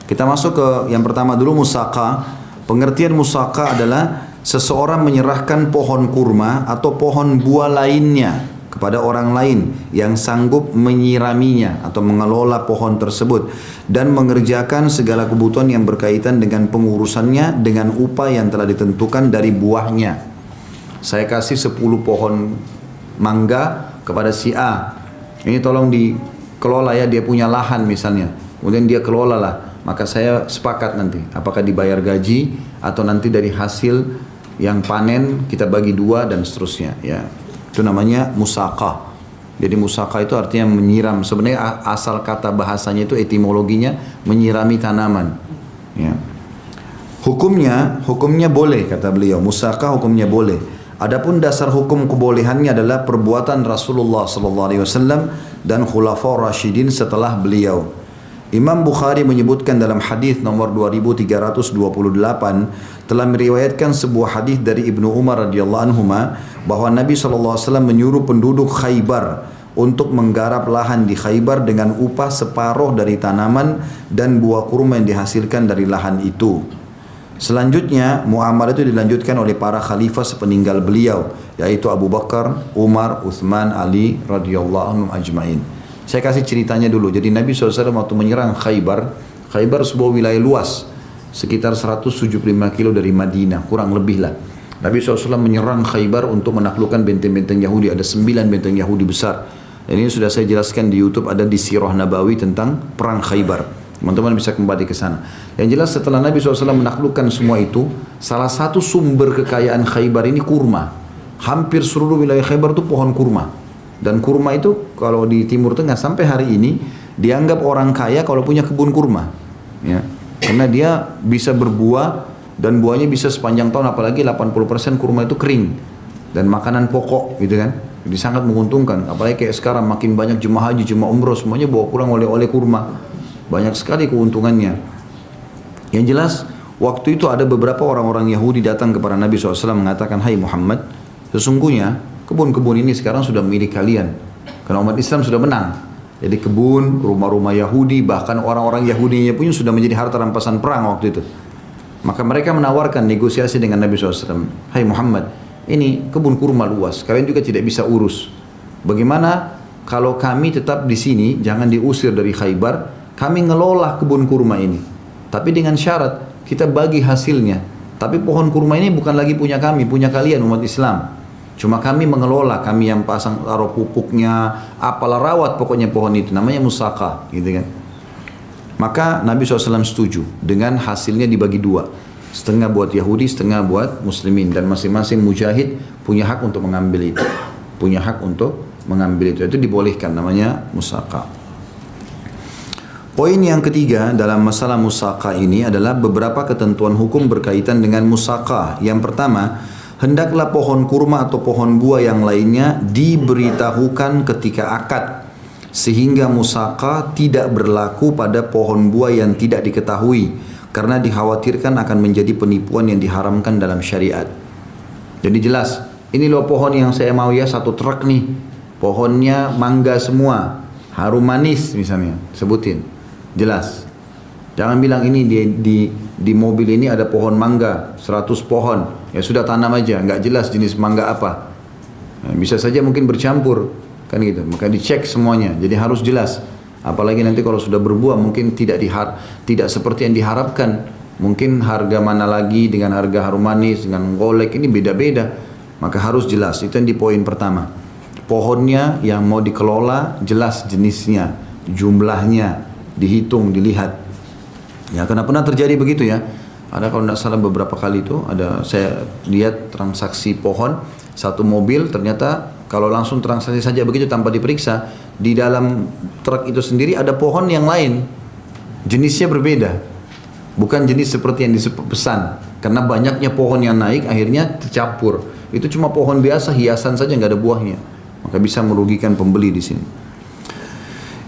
Kita masuk ke yang pertama dulu, musaqah. Pengertian musaqah adalah seseorang menyerahkan pohon kurma atau pohon buah lainnya kepada orang lain yang sanggup menyiraminya atau mengelola pohon tersebut dan mengerjakan segala kebutuhan yang berkaitan dengan pengurusannya dengan upah yang telah ditentukan dari buahnya. Saya kasih 10 pohon mangga kepada si A. Ini tolong dikelola ya, dia punya lahan misalnya. Kemudian dia kelolalah. Maka saya sepakat nanti apakah dibayar gaji atau nanti dari hasil yang panen kita bagi 2 dan seterusnya ya. Itu namanya musaqah. Jadi musaqah itu artinya menyiram. Sebenarnya asal kata bahasanya itu etimologinya menyirami tanaman ya. Hukumnya boleh kata beliau, musaqah hukumnya boleh. Adapun dasar hukum kebolehannya adalah perbuatan Rasulullah SAW dan Khulafaur Rasyidin setelah beliau. Imam Bukhari menyebutkan dalam hadis nomor 2328 telah meriwayatkan sebuah hadis dari Ibnu Umar radhiyallahu anhuma bahwa Nabi SAW menyuruh penduduk Khaybar untuk menggarap lahan di Khaybar dengan upah separuh dari tanaman dan buah kurma yang dihasilkan dari lahan itu. Selanjutnya muamalah itu dilanjutkan oleh para khalifah sepeninggal beliau, yaitu Abu Bakar, Umar, Uthman, Ali radhiyallahu anhum ajma'in. Saya kasih ceritanya dulu. Jadi Nabi SAW waktu menyerang Khaybar, Khaybar sebuah wilayah luas, sekitar 175 kilo dari Madinah, kurang lebih lah. Nabi SAW menyerang Khaybar untuk menaklukkan benteng-benteng Yahudi. Ada 9 benteng Yahudi besar. Dan ini sudah saya jelaskan di YouTube, ada di Sirah Nabawi tentang perang Khaybar. Teman-teman bisa kembali ke sana. Yang jelas setelah Nabi SAW menaklukkan semua itu, salah satu sumber kekayaan Khaybar ini kurma. Hampir seluruh wilayah Khaybar itu pohon kurma. Dan kurma itu kalau di Timur Tengah sampai hari ini dianggap orang kaya kalau punya kebun kurma, ya, karena dia bisa berbuah dan buahnya bisa sepanjang tahun, apalagi 80% kurma itu kering dan makanan pokok gitu kan. Jadi sangat menguntungkan, apalagi kayak sekarang makin banyak jemaah haji, jemaah umroh semuanya bawa pulang oleh-oleh kurma. Banyak sekali keuntungannya. Yang jelas waktu itu ada beberapa orang-orang Yahudi datang kepada Nabi SAW mengatakan, "Hai Muhammad, sesungguhnya kebun-kebun ini sekarang sudah milik kalian, karena umat Islam sudah menang. Jadi kebun, rumah-rumah Yahudi, bahkan orang-orang Yahudinya pun sudah menjadi harta rampasan perang waktu itu." Maka mereka menawarkan negosiasi dengan Nabi SAW. "Hai Muhammad, ini kebun kurma luas, kalian juga tidak bisa urus. Bagaimana kalau kami tetap di sini, jangan diusir dari Khaybar, kami ngelola kebun kurma ini. Tapi dengan syarat kita bagi hasilnya. Tapi pohon kurma ini bukan lagi punya kami, punya kalian umat Islam. Cuma kami mengelola, kami yang pasang taruh pupuknya, apalah rawat pokoknya pohon itu, namanya musaka, gitu kan." Maka Nabi SAW setuju dengan hasilnya dibagi dua, setengah buat Yahudi, setengah buat Muslimin, dan masing-masing mujahid punya hak untuk mengambil itu, punya hak untuk mengambil itu dibolehkan, namanya musaka. Poin yang ketiga dalam masalah musaka ini adalah beberapa ketentuan hukum berkaitan dengan musaka. Yang pertama, hendaklah pohon kurma atau pohon buah yang lainnya diberitahukan ketika akad, sehingga musaka tidak berlaku pada pohon buah yang tidak diketahui, karena dikhawatirkan akan menjadi penipuan yang diharamkan dalam syariat. Jadi jelas, ini loh pohon yang saya mau ya, satu truk nih, pohonnya mangga semua, harum manis misalnya, sebutin. Jelas. Jangan bilang ini di mobil ini ada pohon mangga 100 pohon, ya sudah tanam aja, nggak jelas jenis mangga apa. Nah, bisa saja mungkin bercampur kan gitu. Maka dicek semuanya. Jadi harus jelas. Apalagi nanti kalau sudah berbuah mungkin tidak seperti yang diharapkan. Mungkin harga mana lagi dengan harga harum manis dengan golek ini beda-beda. Maka harus jelas. Itu yang di poin pertama. Pohonnya yang mau dikelola jelas jenisnya, jumlahnya dihitung, dilihat. Ya, karena pernah terjadi begitu ya. Ada kalau tidak salah beberapa kali itu ada saya lihat transaksi pohon satu mobil, ternyata kalau langsung transaksi saja begitu tanpa diperiksa, di dalam truk itu sendiri ada pohon yang lain, jenisnya berbeda, bukan jenis seperti yang dipesan. Karena banyaknya pohon yang naik akhirnya tercampur. Itu cuma pohon biasa, hiasan saja, nggak ada buahnya, maka bisa merugikan pembeli di sini.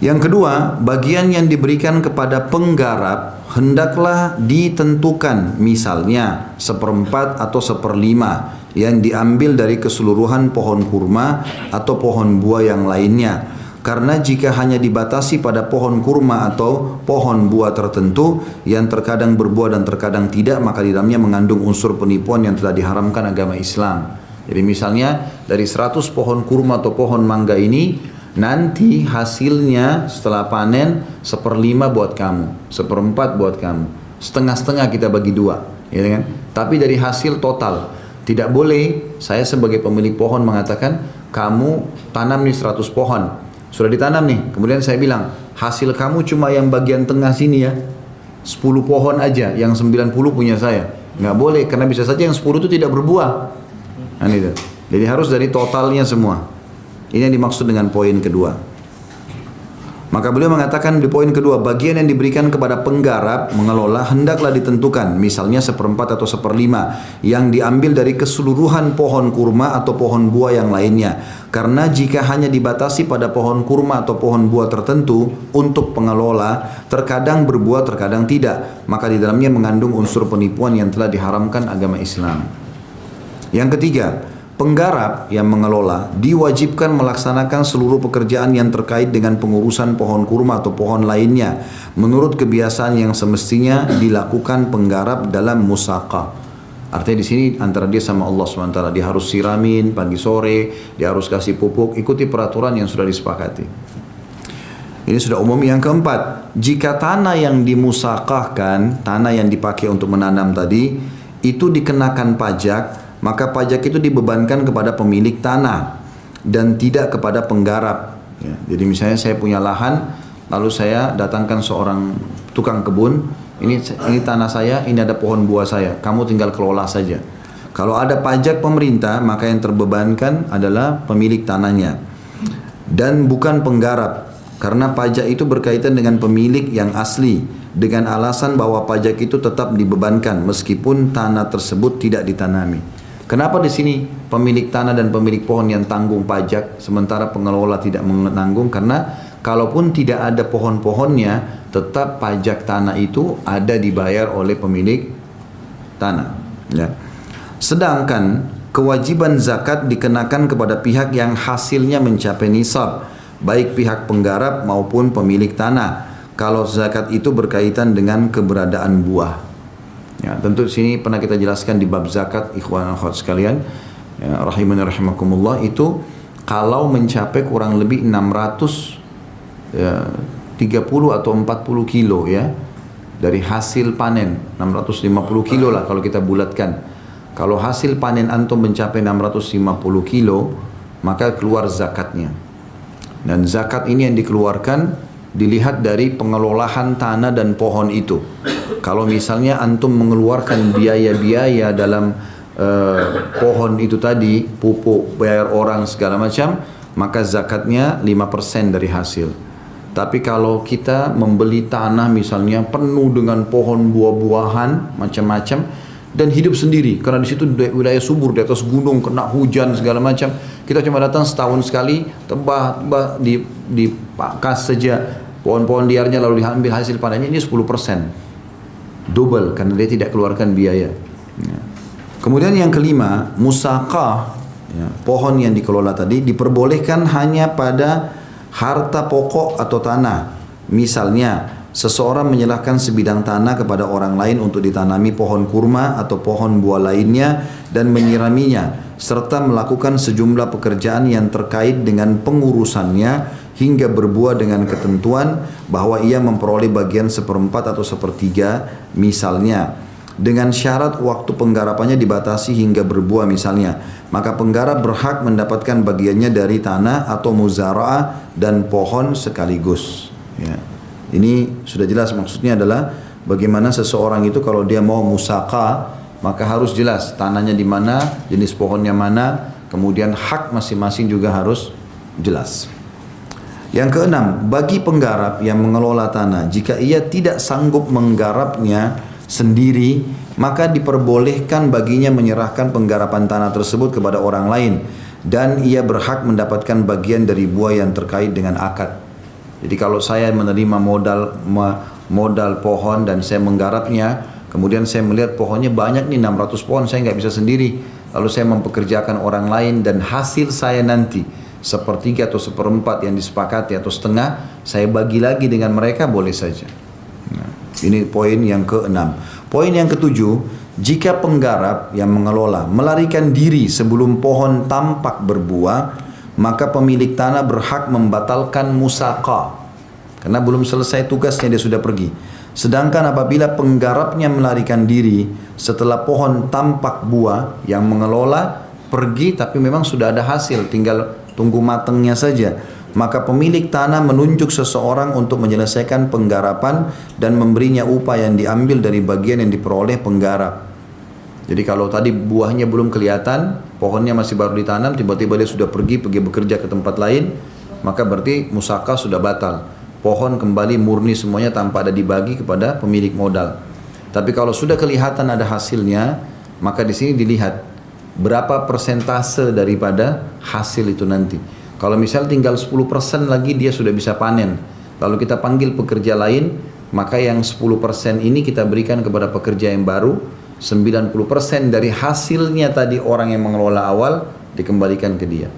Yang kedua, bagian yang diberikan kepada penggarap hendaklah ditentukan, misalnya 1/4 atau 1/5 yang diambil dari keseluruhan pohon kurma atau pohon buah yang lainnya. Karena jika hanya dibatasi pada pohon kurma atau pohon buah tertentu yang terkadang berbuah dan terkadang tidak, maka di dalamnya mengandung unsur penipuan yang telah diharamkan agama Islam. Jadi misalnya dari 100 pohon kurma atau pohon mangga ini, nanti hasilnya setelah panen 1/5 buat kamu, 1/4 buat kamu, setengah-setengah kita bagi dua, ya kan? Tapi dari hasil total, tidak boleh saya sebagai pemilik pohon mengatakan kamu tanam nih 100 pohon, sudah ditanam nih, kemudian saya bilang hasil kamu cuma yang bagian tengah sini ya, 10 pohon aja, yang 90 punya saya. Nggak boleh, karena bisa saja yang 10 itu tidak berbuah. Nah, itu. Jadi harus dari totalnya semua. Ini yang dimaksud dengan poin kedua. Maka beliau mengatakan di poin kedua, bagian yang diberikan kepada penggarap mengelola hendaklah ditentukan, misalnya 1/4 atau 1/5 yang diambil dari keseluruhan pohon kurma atau pohon buah yang lainnya. Karena jika hanya dibatasi pada pohon kurma atau pohon buah tertentu untuk pengelola, terkadang berbuah terkadang tidak, maka di dalamnya mengandung unsur penipuan yang telah diharamkan agama Islam. Yang ketiga, penggarap yang mengelola diwajibkan melaksanakan seluruh pekerjaan yang terkait dengan pengurusan pohon kurma atau pohon lainnya menurut kebiasaan yang semestinya dilakukan penggarap dalam musaka. Artinya di sini antara dia sama Allah SWT, dia harus siramin pagi sore, dia harus kasih pupuk, ikuti peraturan yang sudah disepakati. Ini sudah umum. Yang keempat, jika tanah yang dimusakahkan, tanah yang dipakai untuk menanam tadi, itu dikenakan pajak, maka pajak itu dibebankan kepada pemilik tanah dan tidak kepada penggarap. Ya, jadi misalnya saya punya lahan, lalu saya datangkan seorang tukang kebun, ini tanah saya, ini ada pohon buah saya, kamu tinggal kelola saja. Kalau ada pajak pemerintah, maka yang terbebankan adalah pemilik tanahnya dan bukan penggarap. karena pajak itu berkaitan dengan pemilik yang asli dengan alasan bahwa pajak itu tetap dibebankan meskipun tanah tersebut tidak ditanami. Kenapa di sini pemilik tanah dan pemilik pohon yang tanggung pajak sementara pengelola tidak menanggung? Karena kalaupun tidak ada pohon-pohonnya, tetap pajak tanah itu ada dibayar oleh pemilik tanah. Ya. Sedangkan kewajiban zakat dikenakan kepada pihak yang hasilnya mencapai nisab, baik pihak penggarap maupun pemilik tanah, kalau zakat itu berkaitan dengan keberadaan buah. Ya, tentu sini pernah kita jelaskan di bab zakat, ikhwan akhwat sekalian, ya, rahimani rahimakumullah, itu kalau mencapai kurang lebih 630 atau 40 kilo ya dari hasil panen, 650 kilo lah kalau kita bulatkan. Kalau hasil panen antum mencapai 650 kilo, maka keluar zakatnya. Dan zakat ini yang dikeluarkan dilihat dari pengelolaan tanah dan pohon itu. Kalau misalnya antum mengeluarkan biaya-biaya dalam pohon itu tadi, pupuk, bayar orang segala macam, maka zakatnya 5% dari hasil. Tapi kalau kita membeli tanah misalnya penuh dengan pohon buah-buahan macam-macam dan hidup sendiri, karena di situ wilayah subur, di atas gunung, kena hujan segala macam, kita cuma datang setahun sekali, tebah dipakas saja pohon-pohon liarnya lalu diambil hasil panennya, ini 10%, double karena dia tidak keluarkan biaya. Ya. Kemudian yang kelima, musaqah, ya, pohon yang dikelola tadi diperbolehkan hanya pada harta pokok atau tanah. Misalnya seseorang menyerahkan sebidang tanah kepada orang lain untuk ditanami pohon kurma atau pohon buah lainnya dan menyiraminya, serta melakukan sejumlah pekerjaan yang terkait dengan pengurusannya hingga berbuah dengan ketentuan bahwa ia memperoleh bagian 1/4 atau 1/3 misalnya, dengan syarat waktu penggarapannya dibatasi hingga berbuah misalnya, maka penggarap berhak mendapatkan bagiannya dari tanah atau muzara'ah dan pohon sekaligus. Ya. Ini sudah jelas, maksudnya adalah bagaimana seseorang itu kalau dia mau musaqah, maka harus jelas tanahnya di mana, jenis pohonnya mana, kemudian hak masing-masing juga harus jelas. Yang keenam, bagi penggarap yang mengelola tanah, jika ia tidak sanggup menggarapnya sendiri, maka diperbolehkan baginya menyerahkan penggarapan tanah tersebut kepada orang lain dan ia berhak mendapatkan bagian dari buah yang terkait dengan akad. Jadi kalau saya menerima modal pohon dan saya menggarapnya, kemudian saya melihat pohonnya banyak nih, 600 pohon, saya nggak bisa sendiri, lalu saya mempekerjakan orang lain dan hasil saya nanti 1/3 atau 1/4 yang disepakati atau setengah, saya bagi lagi dengan mereka, boleh saja. Nah, ini poin yang keenam. Poin yang ketujuh, jika penggarap yang mengelola melarikan diri sebelum pohon tampak berbuah, maka pemilik tanah berhak membatalkan musaqah karena belum selesai tugasnya, dia sudah pergi. Sedangkan apabila penggarapnya melarikan diri setelah pohon tampak buah, yang mengelola pergi tapi memang sudah ada hasil, tinggal tunggu matangnya saja, maka pemilik tanah menunjuk seseorang untuk menyelesaikan penggarapan dan memberinya upah yang diambil dari bagian yang diperoleh penggarap. Jadi kalau tadi buahnya belum kelihatan, pohonnya masih baru ditanam, tiba-tiba dia sudah pergi bekerja ke tempat lain, maka berarti musaqah sudah batal. Pohon kembali murni semuanya tanpa ada dibagi kepada pemilik modal. Tapi kalau sudah kelihatan ada hasilnya, maka di sini dilihat berapa persentase daripada hasil itu nanti. Kalau misal tinggal 10% lagi dia sudah bisa panen, lalu kita panggil pekerja lain, maka yang 10% ini kita berikan kepada pekerja yang baru, 90% dari hasilnya tadi orang yang mengelola awal dikembalikan ke dia.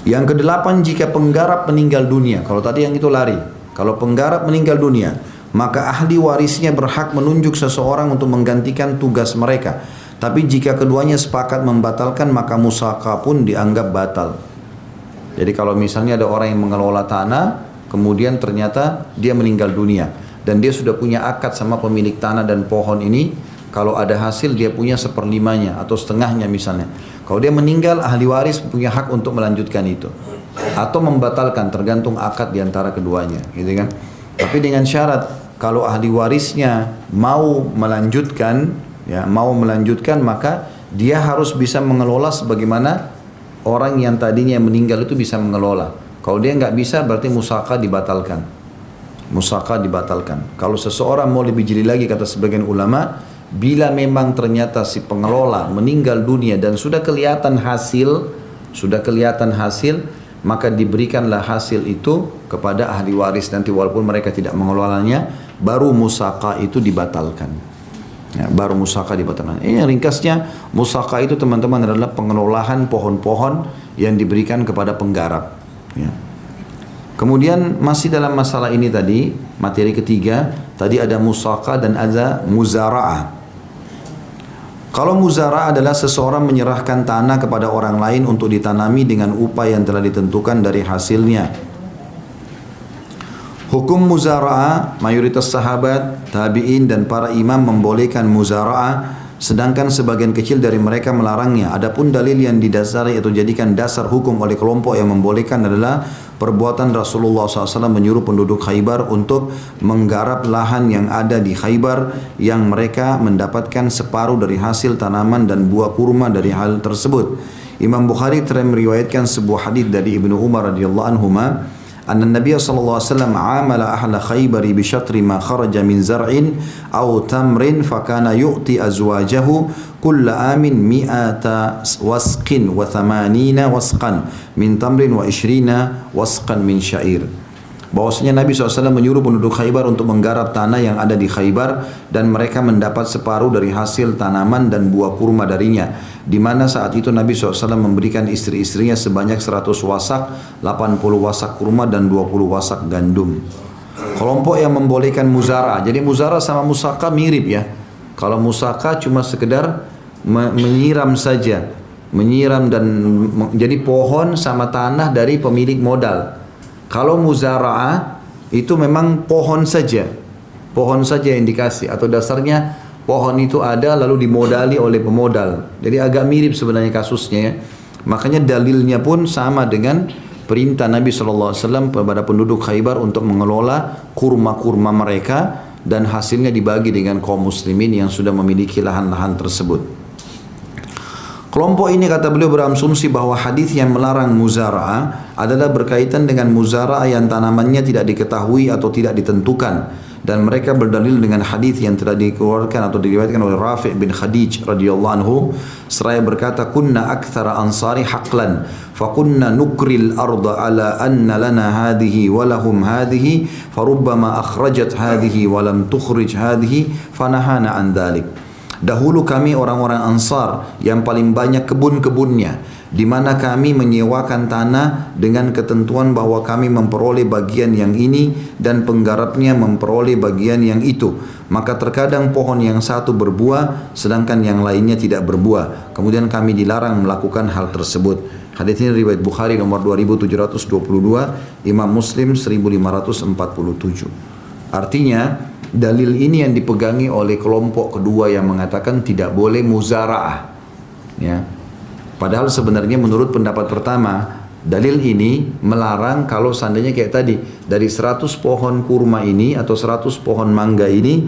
Yang kedelapan, jika penggarap meninggal dunia, kalau tadi yang itu lari, kalau penggarap meninggal dunia, maka ahli warisnya berhak menunjuk seseorang untuk menggantikan tugas mereka. Tapi jika keduanya sepakat membatalkan, maka musaqah pun dianggap batal. Jadi kalau misalnya ada orang yang mengelola tanah, kemudian ternyata dia meninggal dunia, dan dia sudah punya akad sama pemilik tanah dan pohon ini, kalau ada hasil dia punya 1/5-nya atau setengahnya misalnya. Kalau dia meninggal, ahli waris punya hak untuk melanjutkan itu atau membatalkan, tergantung akad diantara keduanya, gitu kan. Tapi dengan syarat kalau ahli warisnya mau melanjutkan, ya mau melanjutkan, maka dia harus bisa mengelola sebagaimana orang yang tadinya meninggal itu bisa mengelola. Kalau dia nggak bisa berarti musaka dibatalkan. Musaka dibatalkan. Kalau seseorang mau lebih jeli lagi kata sebagian ulama, bila memang ternyata si pengelola meninggal dunia dan sudah kelihatan hasil, maka diberikanlah hasil itu kepada ahli waris nanti walaupun mereka tidak mengelolanya, baru musaka itu dibatalkan. Ya, baru musaka dibatalkan. Ini ringkasnya, musaka itu teman-teman adalah pengelolaan pohon-pohon yang diberikan kepada penggarap. Ya. Kemudian masih dalam masalah ini tadi, materi ketiga, tadi ada musaka dan ada muzara'ah. Kalau muzara'ah adalah seseorang menyerahkan tanah kepada orang lain untuk ditanami dengan upah yang telah ditentukan dari hasilnya. Hukum muzara'ah, mayoritas sahabat, tabi'in dan para imam membolehkan muzara'ah, sedangkan sebagian kecil dari mereka melarangnya. Adapun dalil yang didasari atau jadikan dasar hukum oleh kelompok yang membolehkan adalah perbuatan Rasulullah SAW menyuruh penduduk Khaybar untuk menggarap lahan yang ada di Khaybar yang mereka mendapatkan separuh dari hasil tanaman dan buah kurma dari hal tersebut. Imam Bukhari telah meriwayatkan sebuah hadis dari Ibnu Umar radhiyallahu anhuma, أن النبي صلى الله عليه وسلم عامل أهل خيبر بشطر ما خرج من زرع أو تمر فكان يؤتي أزواجه كل عام 100 وسق و80 وسقا من تمر و20 وسقا من شعير. Bahwasanya Nabi SAW menyuruh penduduk Khaybar untuk menggarap tanah yang ada di Khaybar dan mereka mendapat separuh dari hasil tanaman dan buah kurma darinya, di mana saat itu Nabi SAW memberikan istri-istrinya sebanyak 100 wasak, 80 wasak kurma dan 20 wasak gandum. Kelompok yang membolehkan muzara, jadi muzara sama musaka mirip ya. Kalau musaka cuma sekedar menyiram saja, menyiram dan jadi pohon sama tanah dari pemilik modal. Kalau muzara'ah itu memang pohon saja yang dikasih atau dasarnya pohon itu ada lalu dimodali oleh pemodal. Jadi agak mirip sebenarnya kasusnya ya. Makanya dalilnya pun sama dengan perintah Nabi SAW kepada penduduk Khaybar untuk mengelola kurma-kurma mereka dan hasilnya dibagi dengan kaum muslimin yang sudah memiliki lahan-lahan tersebut. Kelompok ini kata beliau berasumsi bahwa hadis yang melarang muzara'ah adalah berkaitan dengan muzara'ah yang tanamannya tidak diketahui atau tidak ditentukan, dan mereka berdalil dengan hadis yang telah dikeluarkan atau diriwayatkan oleh Rafi' bin Khadij radhiyallahu anhu, seraya berkata, kunna aktsara ansari haqlan fa kunna nukril arda ala anna lana hadhihi wa lahum hadhihi farubbama akhrajat hadhihi wa lam tukhrij hadhihi fanahana an dhalik. Dahulu kami orang-orang Ansar yang paling banyak kebun-kebunnya, di mana kami menyewakan tanah dengan ketentuan bahwa kami memperoleh bagian yang ini dan penggarapnya memperoleh bagian yang itu. Maka terkadang pohon yang satu berbuah sedangkan yang lainnya tidak berbuah. Kemudian kami dilarang melakukan hal tersebut. Hadis ini riwayat Bukhari nomor 2722, Imam Muslim 1547. Artinya dalil ini yang dipegangi oleh kelompok kedua yang mengatakan tidak boleh muzara'ah. Ya. Padahal sebenarnya menurut pendapat pertama, dalil ini melarang kalau seandainya kayak tadi, dari 100 pohon kurma ini atau 100 pohon mangga ini,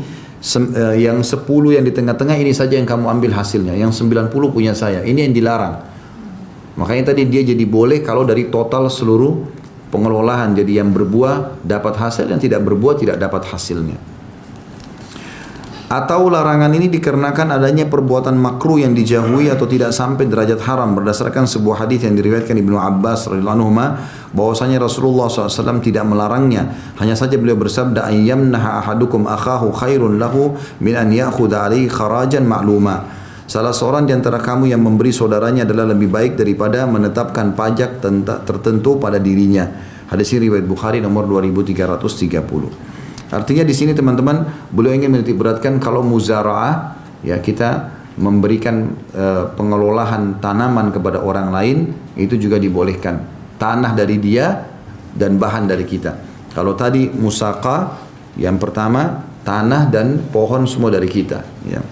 yang 10 yang di tengah-tengah ini saja yang kamu ambil hasilnya, yang 90 punya saya. Ini yang dilarang. Makanya tadi dia jadi boleh kalau dari total seluruh pengelolaan, jadi yang berbuah dapat hasil, yang tidak berbuah tidak dapat hasilnya. Atau larangan ini dikarenakan adanya perbuatan makruh yang dijauhi atau tidak sampai derajat haram, berdasarkan sebuah hadis yang diriwayatkan Ibnu Abbas radhiyallahu anhu bahwasanya Rasulullah SAW tidak melarangnya, hanya saja beliau bersabda, ayyamnaha ahadukum akhahu khairun lahu min an ya'khudha alaihi kharajan ma'luma. Salah seorang di antara kamu yang memberi saudaranya adalah lebih baik daripada menetapkan pajak tertentu pada dirinya. Hadis ini riwayat Bukhari nomor 2330. Artinya di sini teman-teman, beliau ingin menitik beratkan kalau muzara'ah, ya kita memberikan pengelolaan tanaman kepada orang lain, itu juga dibolehkan. Tanah dari dia dan bahan dari kita. Kalau tadi musaka, yang pertama tanah dan pohon semua dari kita. Ya.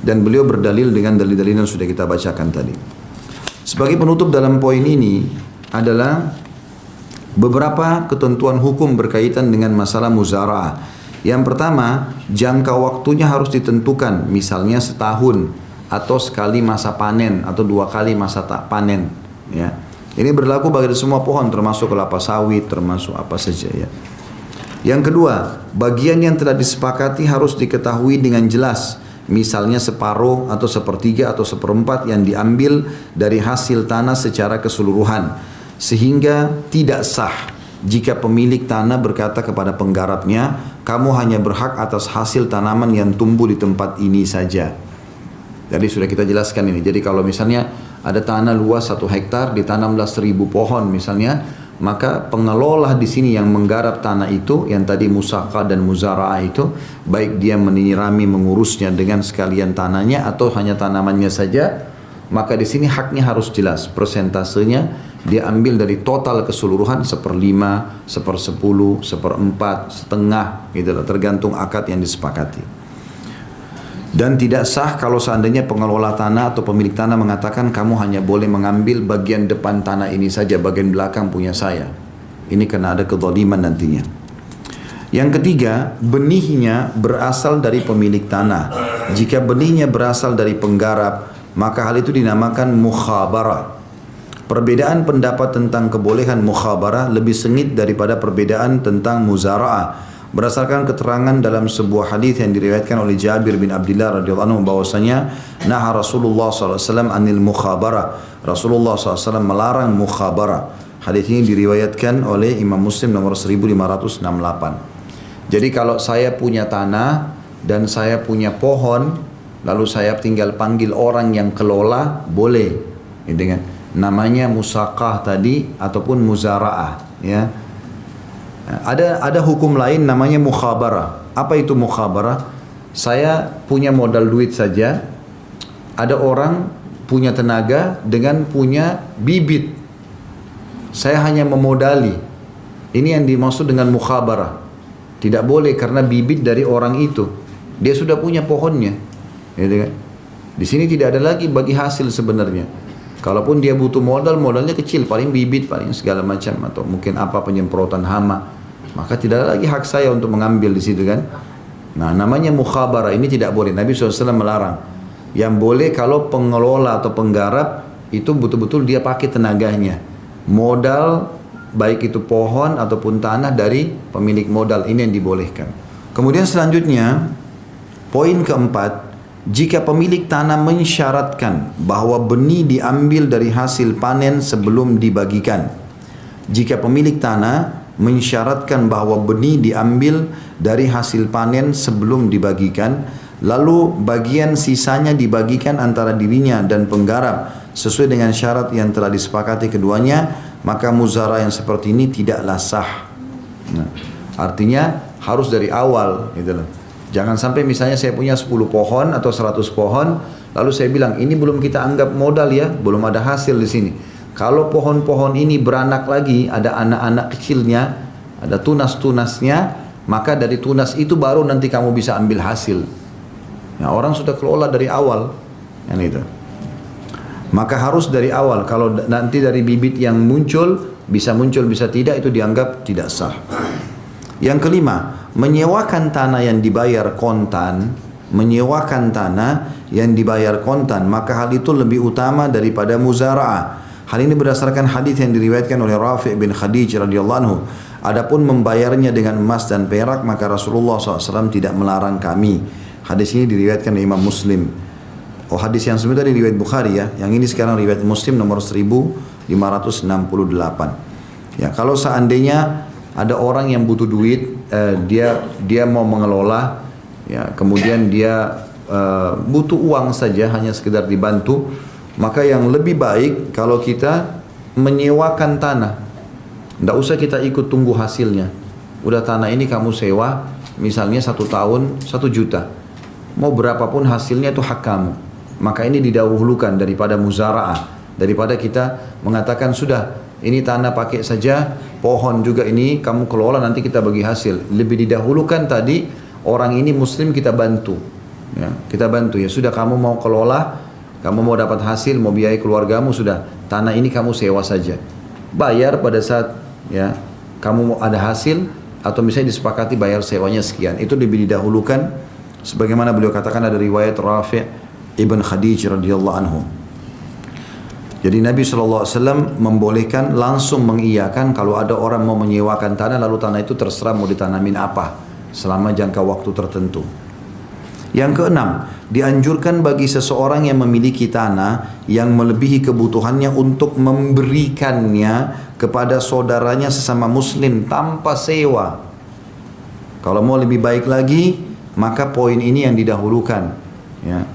Dan beliau berdalil dengan dalil-dalil yang sudah kita bacakan tadi. Sebagai penutup dalam poin ini adalah beberapa ketentuan hukum berkaitan dengan masalah muzara'ah. Yang pertama, jangka waktunya harus ditentukan, misalnya setahun atau sekali masa panen atau 2 kali masa tak panen. Ya. Ini berlaku bagi semua pohon, termasuk kelapa sawit, termasuk apa saja ya. Yang kedua, bagian yang telah disepakati harus diketahui dengan jelas. Misalnya separuh atau sepertiga atau seperempat yang diambil dari hasil tanah secara keseluruhan. Sehingga tidak sah jika pemilik tanah berkata kepada penggarapnya, kamu hanya berhak atas hasil tanaman yang tumbuh di tempat ini saja. Jadi sudah kita jelaskan ini. Jadi kalau misalnya ada tanah luas 1 hektar ditanamlah 1000 pohon misalnya, maka pengelola di sini yang menggarap tanah itu, yang tadi musaqah dan muzara'ah itu, baik dia menyirami mengurusnya dengan sekalian tanahnya atau hanya tanamannya saja, maka di sini haknya harus jelas. Persentasenya dia ambil dari total keseluruhan 1/5, 1/10, 1/4, setengah, gitu loh, tergantung akad yang disepakati. Dan tidak sah kalau seandainya pengelola tanah atau pemilik tanah mengatakan kamu hanya boleh mengambil bagian depan tanah ini saja, bagian belakang punya saya. Ini karena ada kezaliman nantinya. Yang ketiga, benihnya berasal dari pemilik tanah. Jika benihnya berasal dari penggarap, maka hal itu dinamakan mukhabarah. Perbedaan pendapat tentang kebolehan mukhabarah lebih sengit daripada perbedaan tentang muzara'ah. Berdasarkan keterangan dalam sebuah hadis yang diriwayatkan oleh Jabir bin Abdullah radhiyallahu anhu bahwasanya naha Rasulullah SAW anil mukhabarah. Rasulullah SAW melarang mukhabarah. Hadis ini diriwayatkan oleh Imam Muslim nomor 1568. Jadi kalau saya punya tanah dan saya punya pohon, lalu saya tinggal panggil orang yang kelola, boleh, gitu kan? Namanya musaqah tadi ataupun muzara'ah, ya. Ada hukum lain namanya mukhabarah. Apa itu mukhabarah? Saya punya modal duit saja, ada orang punya tenaga dengan punya bibit. Saya hanya memodali. Ini yang dimaksud dengan mukhabarah. Tidak boleh karena bibit dari orang itu. Dia sudah punya pohonnya. Gitu kan? Di sini tidak ada lagi bagi hasil sebenarnya. Kalaupun dia butuh modal, modalnya kecil, paling bibit, paling segala macam, atau mungkin apa penyemprotan hama. Maka tidak ada lagi hak saya untuk mengambil di situ kan. Nah, namanya mukhabarah ini tidak boleh. Nabi SAW melarang. Yang boleh kalau pengelola atau penggarap itu betul-betul dia pakai tenaganya. Modal baik itu pohon ataupun tanah dari pemilik modal, ini yang dibolehkan. Kemudian selanjutnya poin keempat, jika pemilik tanah mensyaratkan bahwa benih diambil dari hasil panen sebelum dibagikan. Jika pemilik tanah mensyaratkan bahwa benih diambil dari hasil panen sebelum dibagikan, lalu bagian sisanya dibagikan antara dirinya dan penggarap sesuai dengan syarat yang telah disepakati keduanya, maka muzarah yang seperti ini tidaklah sah. Nah, artinya harus dari awal, gitu loh. Jangan sampai misalnya saya punya 10 pohon atau 100 pohon, lalu saya bilang ini belum kita anggap modal ya, belum ada hasil di sini. Kalau pohon-pohon ini beranak lagi, ada anak-anak kecilnya, ada tunas-tunasnya, maka dari tunas itu baru nanti kamu bisa ambil hasil. Nah, orang sudah kelola dari awal, yang itu. Maka harus dari awal. Kalau nanti dari bibit yang muncul, bisa tidak, itu dianggap tidak sah. Yang kelima, menyewakan tanah yang dibayar kontan, maka hal itu lebih utama daripada muzara'ah. Hal ini berdasarkan hadis yang diriwayatkan oleh Rafi' bin Khadij radhiyallahu anhu. Adapun membayarnya dengan emas dan perak, maka Rasulullah SAW tidak melarang kami. Hadis ini diriwayatkan oleh Imam Muslim. Oh, hadis yang sebelumnya tadi riwayat Bukhari ya. Yang ini sekarang riwayat Muslim nomor 1568. Ya, kalau seandainya ada orang yang butuh duit, dia mau mengelola, ya, kemudian dia butuh uang saja, hanya sekedar dibantu, maka yang lebih baik kalau kita menyewakan tanah. Tidak usah kita ikut tunggu hasilnya. Udah tanah ini kamu sewa, misalnya 1 tahun 1 juta. Mau berapapun hasilnya itu hak kamu. Maka ini didahulukan daripada muzara'ah. Daripada kita mengatakan sudah ini tanah pakai saja, pohon juga ini kamu kelola, nanti kita bagi hasil. Lebih didahulukan tadi orang ini muslim kita bantu. Ya, kita bantu ya sudah kamu mau kelola, kamu mau dapat hasil, mau biayai keluargamu, sudah tanah ini kamu sewa saja. Bayar pada saat ya kamu mau ada hasil, atau misalnya disepakati bayar sewanya sekian. Itu lebih didahulukan, sebagaimana beliau katakan ada riwayat Rafi' ibn Khadij radhiyallahu anhu. Jadi Nabi SAW membolehkan langsung mengiyakan kalau ada orang mau menyewakan tanah, lalu tanah itu terserah mau ditanamin apa selama jangka waktu tertentu. Yang keenam, dianjurkan bagi seseorang yang memiliki tanah yang melebihi kebutuhannya untuk memberikannya kepada saudaranya sesama muslim tanpa sewa. Kalau mau lebih baik lagi, maka poin ini yang didahulukan. Ya.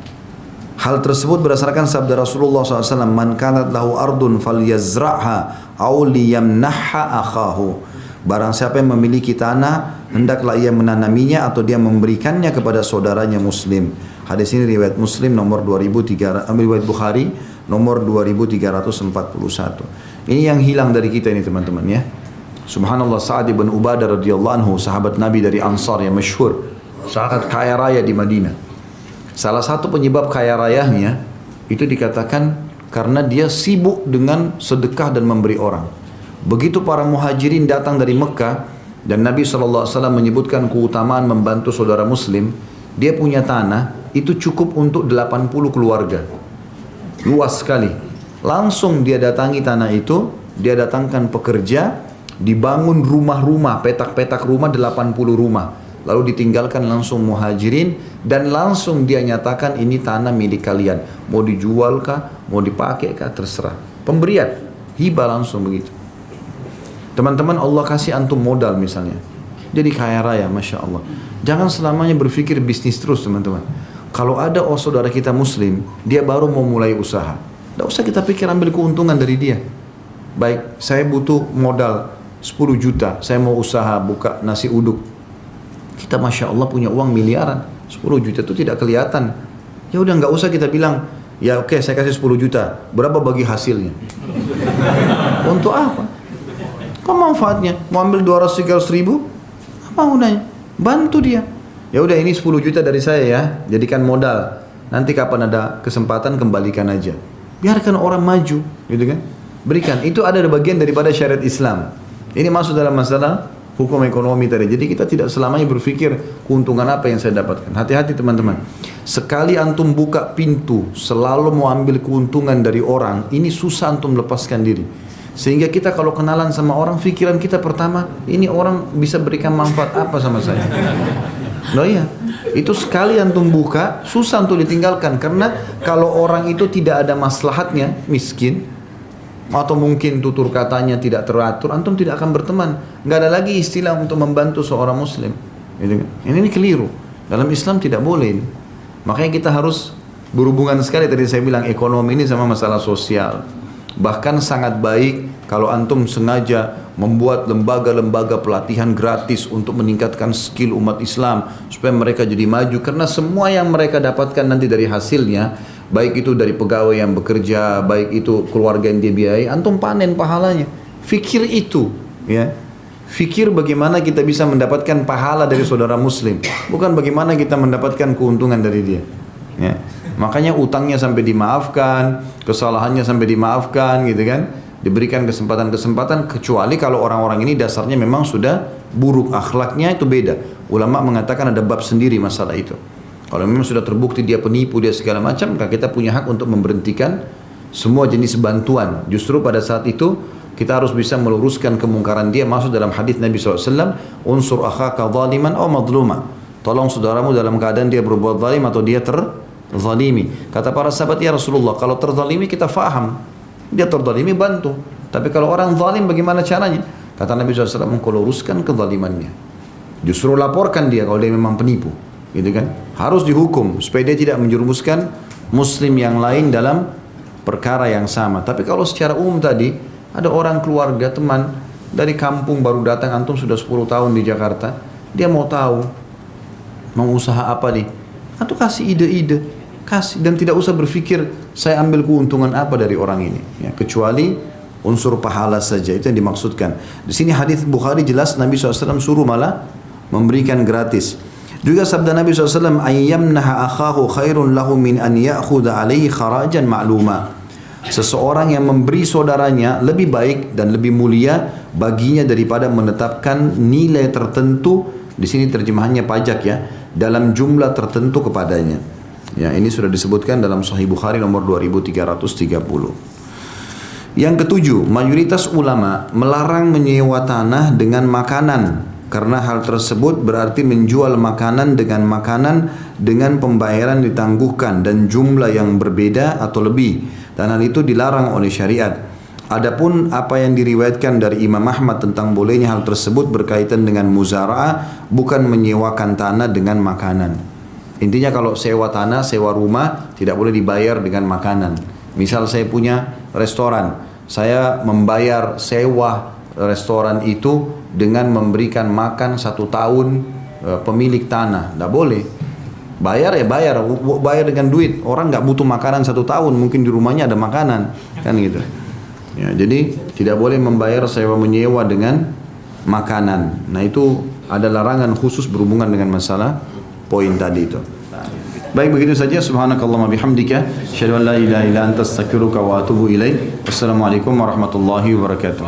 Hal tersebut berdasarkan sabda Rasulullah SAW, "Man kanat lahu ardun falyazra'ha aw liyamnahha akhahu." Barang siapa yang memiliki tanah, hendaklah ia menanaminya atau dia memberikannya kepada saudaranya muslim. Hadis ini riwayat Muslim nomor 2300, riwayat Bukhari nomor 2341. Ini yang hilang dari kita ini teman-teman ya. Subhanallah, Sa'ad bin Ubadah radhiyallahu anhu, sahabat Nabi dari Ansar yang masyhur, sangat kaya raya di Madinah. Salah satu penyebab kaya rayanya itu dikatakan karena dia sibuk dengan sedekah dan memberi orang. Begitu para muhajirin datang dari Mekah dan Nabi SAW menyebutkan keutamaan membantu saudara muslim, dia punya tanah itu cukup untuk 80 keluarga. Luas sekali. Langsung dia datangi tanah itu, dia datangkan pekerja, dibangun rumah-rumah, petak-petak rumah 80 rumah. Lalu ditinggalkan langsung muhajirin dan langsung dia nyatakan ini tanah milik kalian. Mau dijual kah, mau dipakai kah, terserah. Pemberian, hibah langsung begitu. Teman-teman, Allah kasih antum modal misalnya. Jadi kaya raya, Masya Allah. Jangan selamanya berpikir bisnis terus teman-teman. Kalau ada saudara kita muslim, dia baru mau mulai usaha. Tidak usah kita pikir ambil keuntungan dari dia. Baik, saya butuh modal 10 juta, saya mau usaha buka nasi uduk. Kita Masya Allah punya uang miliaran, 10 juta itu tidak kelihatan. Ya udah nggak usah kita bilang, ya oke saya kasih 10 juta, berapa bagi hasilnya? Untuk apa? Kok manfaatnya? Mau ambil 200-300 ribu? Apa gunanya? Bantu dia. Ya udah ini 10 juta dari saya ya, jadikan modal. Nanti kapan ada kesempatan kembalikan aja. Biarkan orang maju, gitu kan? Berikan. Itu ada bagian daripada syariat Islam. Ini masuk dalam masalah hukum ekonomi tadi. Jadi kita tidak selamanya berpikir keuntungan apa yang saya dapatkan. Hati-hati teman-teman. Sekali antum buka pintu selalu mau ambil keuntungan dari orang, ini susah antum lepaskan diri. Sehingga kita kalau kenalan sama orang, pikiran kita pertama, ini orang bisa berikan manfaat apa sama saya? Loh iya, itu sekali antum buka, susah untuk ditinggalkan. Karena kalau orang itu tidak ada maslahatnya, miskin, atau mungkin tutur katanya tidak teratur, antum tidak akan berteman. Nggak ada lagi istilah untuk membantu seorang muslim. Ini keliru. Dalam Islam tidak boleh. Makanya kita harus berhubungan sekali, tadi saya bilang ekonomi ini sama masalah sosial. Bahkan sangat baik kalau antum sengaja membuat lembaga-lembaga pelatihan gratis untuk meningkatkan skill umat Islam supaya mereka jadi maju, karena semua yang mereka dapatkan nanti dari hasilnya, baik itu dari pegawai yang bekerja, baik itu keluarga yang dia biayai, antum panen pahalanya. Fikir itu, ya. Fikir bagaimana kita bisa mendapatkan pahala dari saudara muslim, bukan bagaimana kita mendapatkan keuntungan dari dia. Ya. Makanya utangnya sampai dimaafkan, kesalahannya sampai dimaafkan, gitu kan? Diberikan kesempatan-kesempatan, kecuali kalau orang-orang ini dasarnya memang sudah buruk akhlaknya, itu beda. Ulama mengatakan ada bab sendiri masalah itu. Kalau memang sudah terbukti dia penipu, dia segala macam, maka kita punya hak untuk memberhentikan semua jenis bantuan. Justru pada saat itu kita harus bisa meluruskan kemungkaran dia. Masuk dalam hadis Nabi SAW, unsur akhaka zaliman atau madluma. Tolong saudaramu dalam keadaan dia berbuat zalim atau dia terzalimi. Kata para sahabat, ya Rasulullah, kalau terzalimi kita faham, dia terzalimi bantu. Tapi kalau orang zalim bagaimana caranya? Kata Nabi SAW, engkau luruskan kezalimannya. Justru laporkan dia kalau dia memang penipu, gitu kan? Harus dihukum supaya dia tidak menjerumuskan muslim yang lain dalam perkara yang sama. Tapi kalau secara umum tadi, ada orang keluarga, teman dari kampung baru datang, antum sudah 10 tahun di Jakarta, dia mau tahu mau usaha apa nih, atau kasih ide-ide, kasih, dan tidak usah berpikir saya ambil keuntungan apa dari orang ini, ya, kecuali unsur pahala saja, itu yang dimaksudkan. Di sini hadis Bukhari jelas Nabi SAW suruh malah memberikan gratis. Juga sabda Nabi SAW, ayyamnaha akhahu khairun lahu min an ya'khudha alaihi kharajan ma'luma. Seseorang yang memberi saudaranya lebih baik dan lebih mulia baginya daripada menetapkan nilai tertentu, di sini terjemahannya pajak ya, dalam jumlah tertentu kepadanya. Ya, ini sudah disebutkan dalam Sahih Bukhari nomor 2330. Yang ketujuh, mayoritas ulama melarang menyewa tanah dengan makanan karena hal tersebut berarti menjual makanan dengan pembayaran ditangguhkan dan jumlah yang berbeda atau lebih, dan hal itu dilarang oleh syariat. Adapun apa yang diriwayatkan dari Imam Ahmad tentang bolehnya hal tersebut berkaitan dengan muzara'ah, bukan menyewakan tanah dengan makanan. Intinya kalau sewa tanah, sewa rumah tidak boleh dibayar dengan makanan. Misal saya punya restoran, saya membayar sewa restoran itu dengan memberikan makan 1 tahun pemilik tanah, tidak boleh. Bayar ya bayar dengan duit. Orang nggak butuh makanan 1 tahun, mungkin di rumahnya ada makanan, kan gitu. Ya, jadi tidak boleh membayar sewa menyewa dengan makanan. Nah itu ada larangan khusus berhubungan dengan masalah poin tadi itu. Baik, begitu saja. Subhanakallahumma bihamdika asyhadu an la ilaha illa anta astaghfiruka wa atubu ilaik. Wassalamualaikum warahmatullahi wabarakatuh.